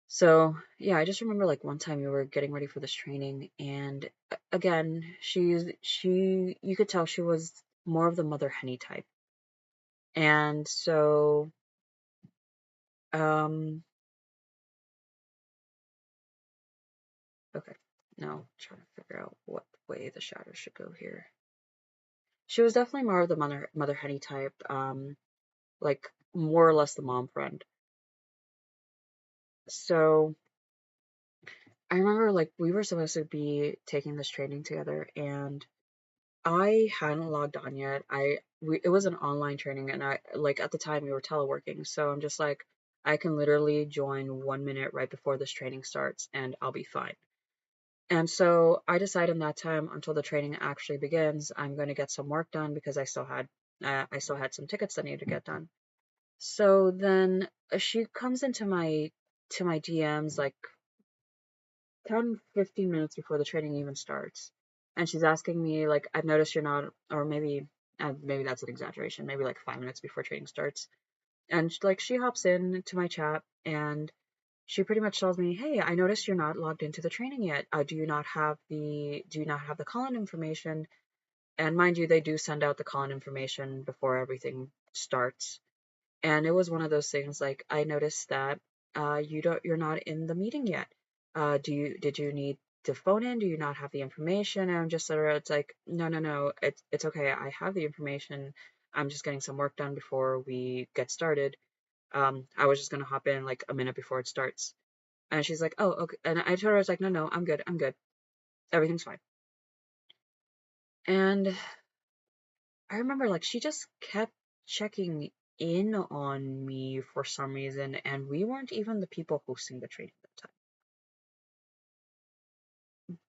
So yeah, I just remember like one time we were getting ready for this training, and again, you could tell she was more of the mother henny type. And so um okay, now trying to figure out what way the shadow should go here. She was definitely more of the mother henny type, like more or less the mom friend. So I remember like we were supposed to be taking this training together, and I hadn't logged on yet. It was an online training, and I like at the time we were teleworking, so I'm just like, I can literally join 1 minute right before this training starts and I'll be fine. And so I decided in that time until the training actually begins, I'm going to get some work done because I still had some tickets that needed to get done. So then she comes into my DMs like 10-15 minutes before the training even starts. And she's asking me, like, I've noticed you're not, or maybe that's an exaggeration, maybe like 5 minutes before training starts. And like, she hops in to my chat and she pretty much tells me, hey, I noticed you're not logged into the training yet. Do you not have the call-in information? And mind you, they do send out the call-in information before everything starts. And it was one of those things like, I noticed that you're not in the meeting yet. Did you need to phone in? Do you not have the information? And I'm just sort of, it's like, no, no, no, it's okay. I have the information. I'm just getting some work done before we get started. I was just gonna hop in like a minute before it starts. And she's like, oh, okay. And I told her, I was like, no, no, I'm good. I'm good. Everything's fine. And I remember like she just kept checking in on me for some reason, and we weren't even the people hosting the training at the time.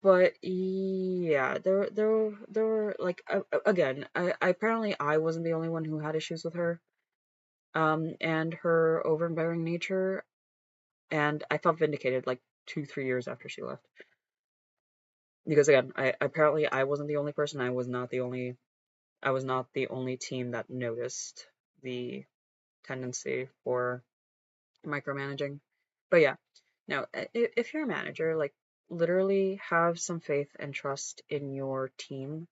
But yeah, there were like again, apparently I wasn't the only one who had issues with her, and her overbearing nature, and I felt vindicated like 2, 3 years after she left. Because again, I apparently I wasn't the only person. I was not the only team that noticed the tendency for micromanaging. But yeah, no, if you're a manager, like literally have some faith and trust in your team,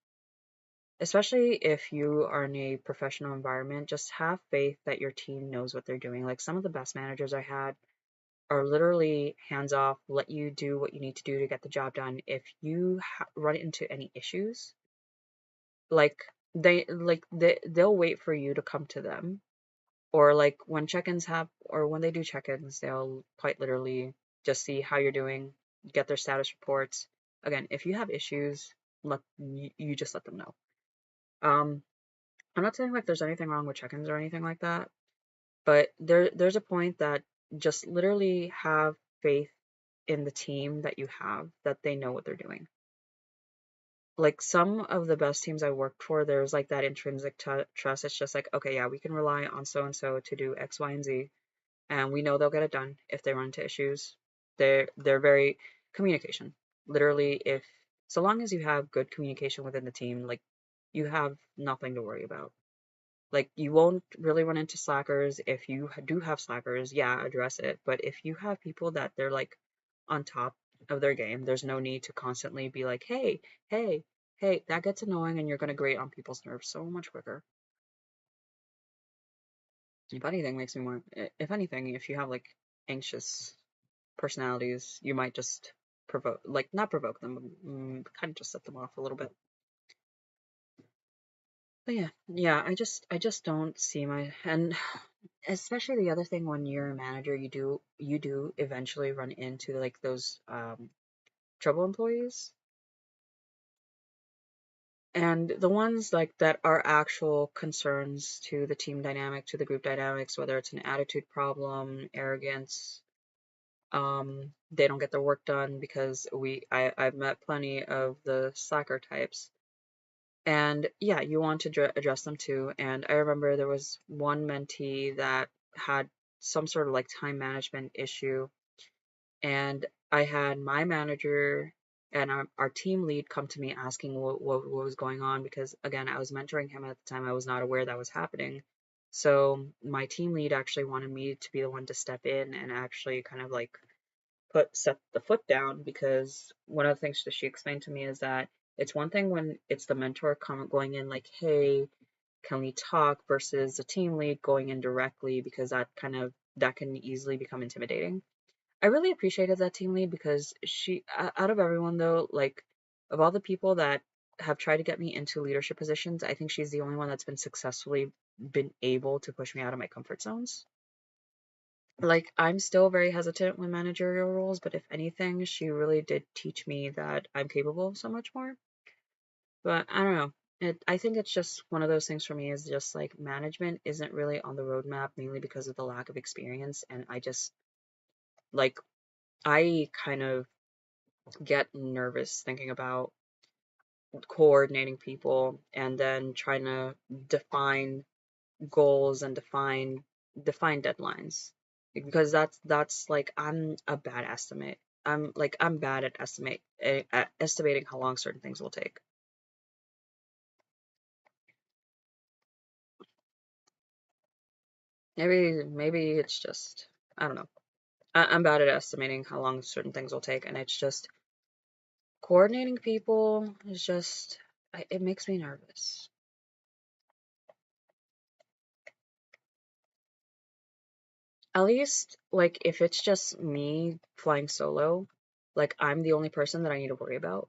especially if you are in a professional environment. Just have faith that your team knows what they're doing. Like some of the best managers I had are literally hands off, let you do what you need to do to get the job done. If you run into any issues, like they'll wait for you to come to them, or like when check-ins have or when they do check-ins, they'll quite literally just see how you're doing, get their status reports. Again, if you have issues, let you just let them know. I'm not saying like there's anything wrong with check-ins or anything like that, but there's a point that just literally have faith in the team that you have, that they know what they're doing. Like some of the best teams I worked for, there's like that intrinsic trust. It's just like, okay, yeah, we can rely on so and so to do X, Y, and Z, and we know they'll get it done if they run into issues. They're very communication. Literally, if so long as you have good communication within the team, like you have nothing to worry about. Like you won't really run into slackers. If you do have slackers, yeah, address it. But if you have people that they're like on top of their game, there's no need to constantly be like, hey, hey, hey, that gets annoying and you're gonna grate on people's nerves so much quicker. If anything makes me more if anything, if you have like anxious personalities, you might just provoke like not provoke them, kind of just set them off a little bit. But yeah, yeah, I just don't see my and especially the other thing when you're a manager, you do eventually run into like those trouble employees, and the ones like that are actual concerns to the team dynamic, to the group dynamics, whether it's an attitude problem, arrogance, they don't get their work done because I've met plenty of the slacker types. And yeah, you want to address them too. And I remember there was one mentee that had some sort of like time management issue, and I had my manager and our team lead come to me asking what was going on, because again, I was mentoring him at the time. I was not aware that was happening. So my team lead actually wanted me to be the one to step in and actually kind of like set the foot down, because one of the things that she explained to me is that it's one thing when it's the mentor going in like, hey, can we talk, versus the team lead going in directly, because that can easily become intimidating. I really appreciated that team lead, because she out of everyone though, like of all the people that have tried to get me into leadership positions, I think she's the only one that's been able to push me out of my comfort zones. Like I'm still very hesitant with managerial roles, but if anything, she really did teach me that I'm capable of so much more. But I don't know. I think it's just one of those things for me, is just like management isn't really on the roadmap, mainly because of the lack of experience. And I just like, I kind of get nervous thinking about coordinating people and then trying to define goals and define deadlines, because that's like I'm bad at estimating how long certain things will take. Maybe it's just, I don't know. I'm bad at estimating how long certain things will take, and it's just coordinating people is just it makes me nervous. At least like if it's just me flying solo, like I'm the only person that I need to worry about.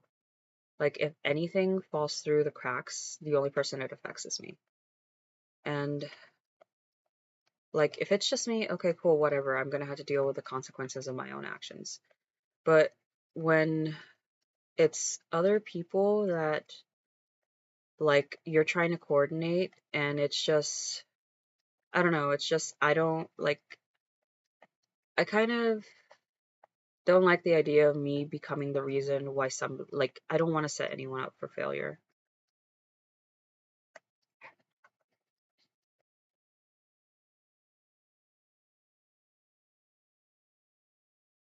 Like if anything falls through the cracks, the only person it affects is me. And like if it's just me, okay, cool, whatever. I'm gonna have to deal with the consequences of my own actions. But when it's other people that like you're trying to coordinate, and it's just I don't know, it's just I don't like I kind of don't like the idea of me becoming the reason why some like I don't want to set anyone up for failure.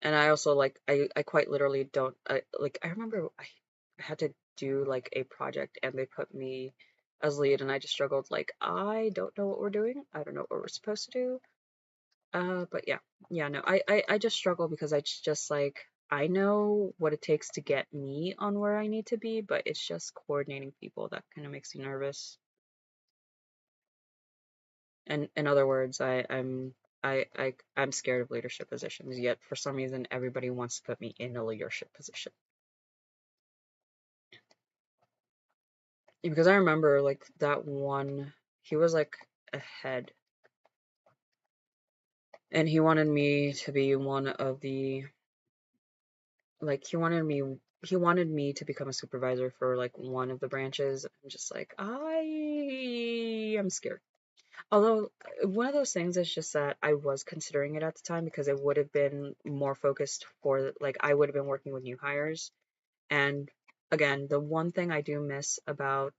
And I also like I quite literally don't I remember I had to do like a project and they put me as lead and I just struggled like I don't know what we're doing. I don't know what we're supposed to do. But yeah. Yeah, no. I just struggle because just like I know what it takes to get me on where I need to be, but it's just coordinating people that kind of makes me nervous. And in other words, I'm scared of leadership positions, yet for some reason everybody wants to put me in a leadership position. Because I remember like that one, he was like a head, and he wanted me to be one of the like he wanted me to become a supervisor for like one of the branches. I'm just like I am scared. Although one of those things is just that I was considering it at the time because it would have been more focused for like I would have been working with new hires. And again, the one thing I do miss about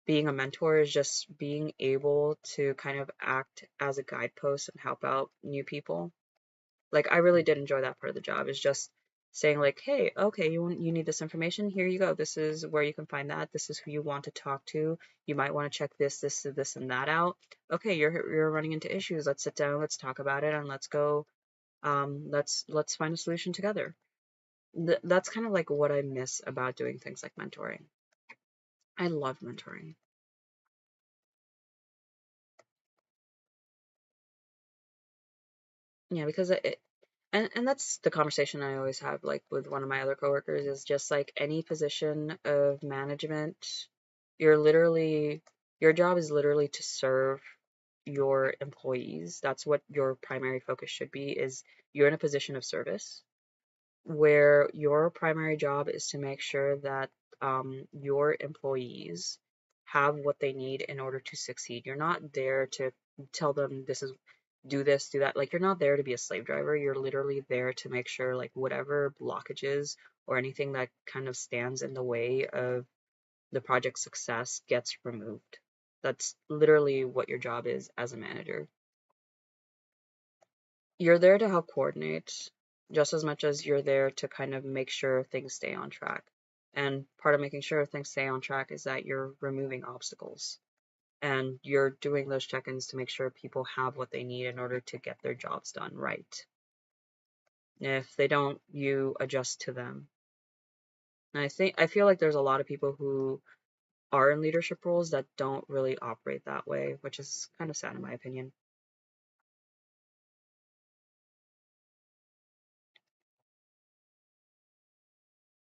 being a mentor is just being able to kind of act as a guidepost and help out new people. Like I really did enjoy that part of the job. Is just saying like, hey, okay, you need this information. Here you go. This is where you can find that. This is who you want to talk to. You might want to check this, and that out. Okay, you're running into issues. Let's sit down. Let's talk about it, and let's go. Let's find a solution together. That's kind of like what I miss about doing things like mentoring. I love mentoring. Yeah, because and that's the conversation I always have like with one of my other coworkers is just like any position of management, you're literally your job is literally to serve your employees. That's what your primary focus should be is you're in a position of service where your primary job is to make sure that your employees have what they need in order to succeed. You're not there to tell them this is do this, do that. Like you're not there to be a slave driver. You're literally there to make sure like whatever blockages or anything that kind of stands in the way of the project's success gets removed. That's literally what your job is as a manager. You're there to help coordinate just as much as you're there to kind of make sure things stay on track. And part of making sure things stay on track is that you're removing obstacles and you're doing those check-ins to make sure people have what they need in order to get their jobs done right. If they don't, you adjust to them. And I feel like there's a lot of people who are in leadership roles that don't really operate that way, which is kind of sad in my opinion.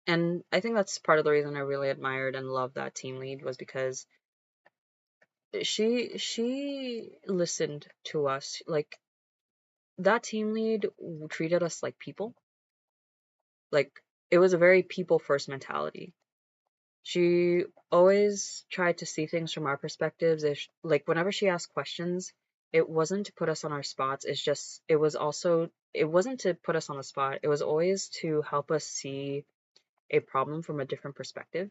And I think that's part of the reason I really admired and loved that team lead was because she listened to us. Like that team lead treated us like people. Like it was a very people first mentality. She always tried to see things from our perspectives. If like whenever she asked questions, it wasn't to put us on our spots. It wasn't to put us on the spot. It was always to help us see a problem from a different perspective.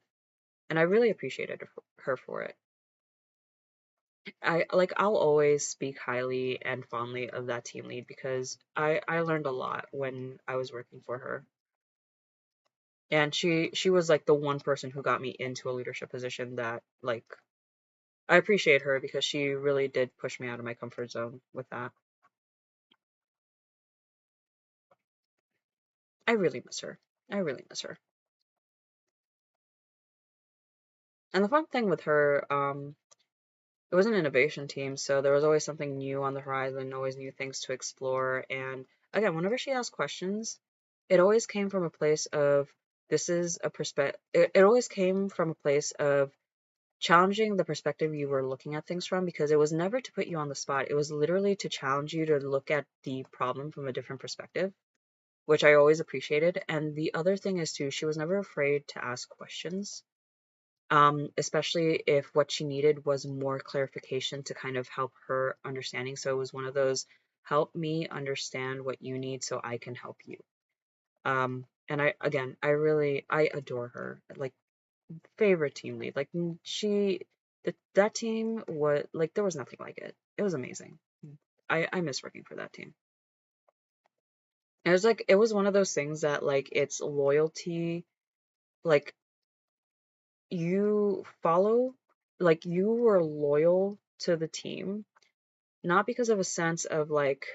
And I really appreciated her for it. I'll always speak highly and fondly of that team lead because I learned a lot when I was working for her. And she was like the one person who got me into a leadership position that like I appreciate her because she really did push me out of my comfort zone with that. I really miss her. I really miss her. And the fun thing with her, it was an innovation team, so there was always something new on the horizon, always new things to explore. And again, whenever she asked questions, it always came from a place of this is a perspective. It always came from a place of challenging the perspective you were looking at things from because it was never to put you on the spot. It was literally to challenge you to look at the problem from a different perspective, which I always appreciated. And the other thing is too, she was never afraid to ask questions. especially if what she needed was more clarification to kind of help her understanding. So it was one of those help me understand what you need so I can help you. And I adore her. Like favorite team lead. Like that team was like there was nothing like it. It was amazing. I miss working for that team. It was one of those things that like it's loyalty, like you follow, like you were loyal to the team, not because of a sense of like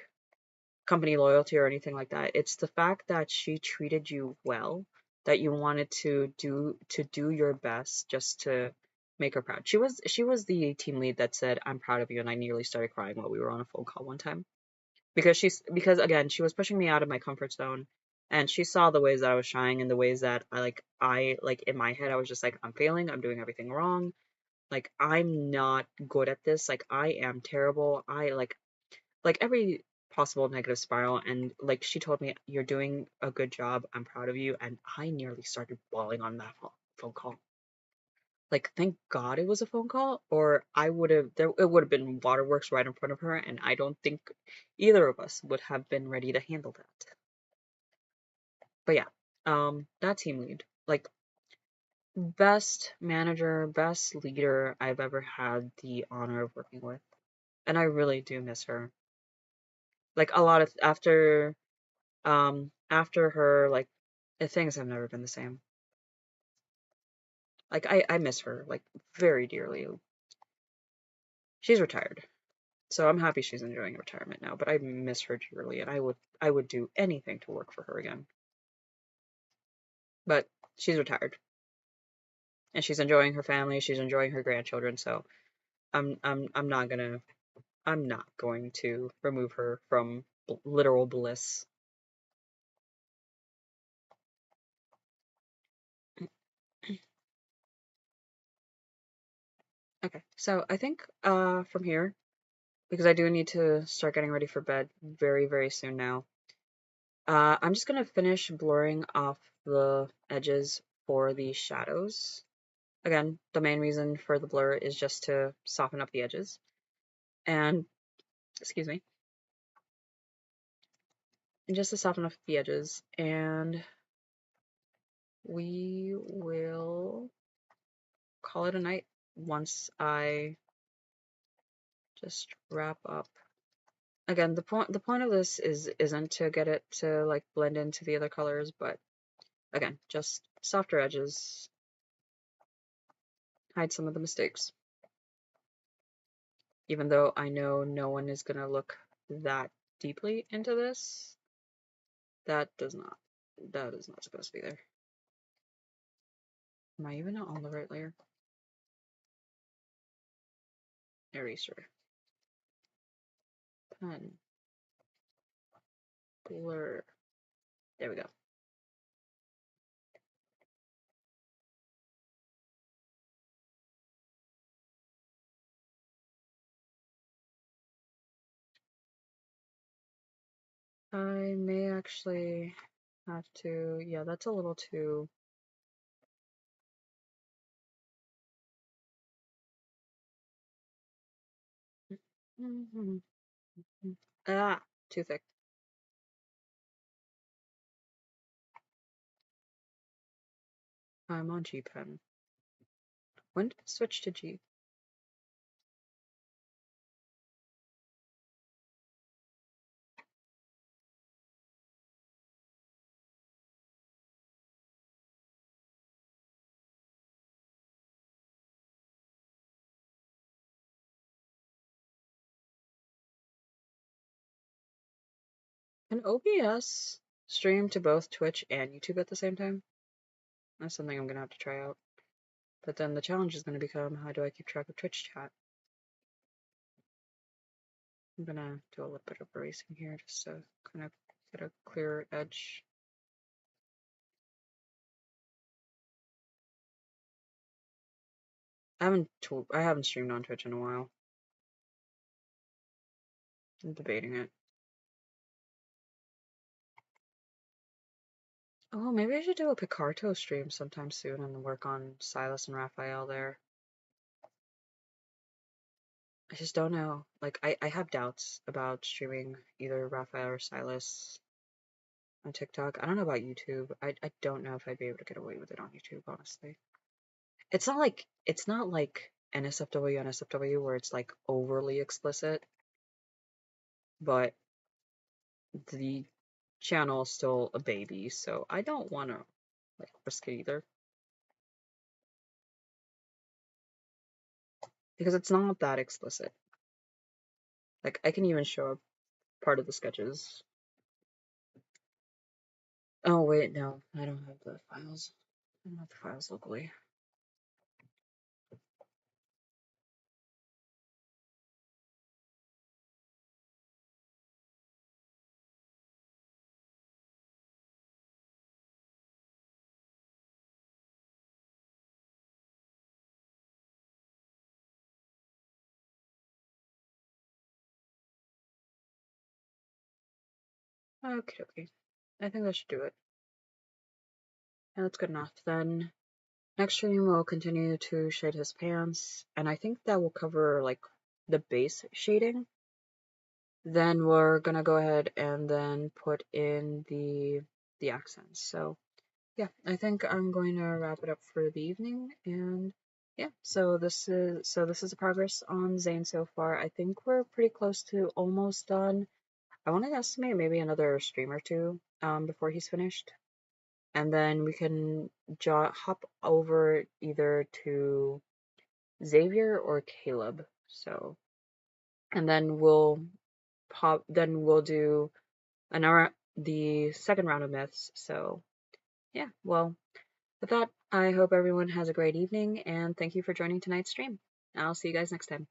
company loyalty or anything like that. It's the fact that she treated you well, that you wanted to do your best just to make her proud. She was the team lead that said, "I'm proud of you," and I nearly started crying while we were on a phone call one time because again she was pushing me out of my comfort zone, and she saw the ways that I was shying and the ways that I in my head I was just like, I'm failing, I'm doing everything wrong, like I'm not good at this, like I am terrible, I like every possible negative spiral, and like she told me, you're doing a good job, I'm proud of you, and I nearly started bawling on that phone call. Like thank God it was a phone call, or I would have there it would have been waterworks right in front of her, and I don't think either of us would have been ready to handle that. But yeah, that team lead, like best manager, best leader I've ever had the honor of working with, and I really do miss her. Like a lot of after her, like things have never been the same. Like I miss her like very dearly. She's retired, so I'm happy she's enjoying retirement now, but I miss her dearly, and I would do anything to work for her again. But she's retired, and she's enjoying her family, she's enjoying her grandchildren, so I'm not going to remove her from literal bliss. Okay, so I think from here, because I do need to start getting ready for bed very, very soon now. I'm just gonna finish blurring off the edges for the shadows. Again, the main reason for the blur is just to soften up the edges. And, excuse me, just to soften up the edges. And we will call it a night once I just wrap up. Again, the point of this isn't to get it to like blend into the other colors, but again, just softer edges, hide some of the mistakes. Even though I know no one is gonna look that deeply into this, that does not that is not supposed to be there. Am I even on the right layer? Eraser. Pen. Blur. There we go. I may actually have to, yeah, that's a little too, ah, too thick. I'm on G pen. When did I switch to G? Can OBS stream to both Twitch and YouTube at the same time? That's something I'm gonna have to try out. But then the challenge is gonna become, how do I keep track of Twitch chat? I'm gonna do a little bit of erasing here just to kind of get a clearer edge. I haven't streamed on Twitch in a while. I'm debating it. Oh, maybe I should do a Picarto stream sometime soon and work on Silas and Raphael there. I just don't know. Like, I have doubts about streaming either Raphael or Silas on TikTok. I don't know about YouTube. I don't know if I'd be able to get away with it on YouTube, honestly. It's not like NSFW NSFW where it's like overly explicit, but the channel is still a baby, so I don't want to like risk it either because it's not that explicit. Like I can even show part of the sketches. Oh wait, no, I don't have the files. I don't have the files locally. Okay, okay. I think that should do it. Yeah, that's good enough. Then next stream we'll continue to shade his pants, and I think that will cover like the base shading. Then we're gonna go ahead and then put in the accents. So yeah, I think I'm going to wrap it up for the evening, and yeah, so this is the progress on Zayne so far. I think we're pretty close to almost done. I want to estimate maybe another stream or two before he's finished, and then we can hop over either to Xavier or Caleb. So, and then we'll do the second round of myths. So yeah, well, with that, I hope everyone has a great evening and thank you for joining tonight's stream. I'll see you guys next time.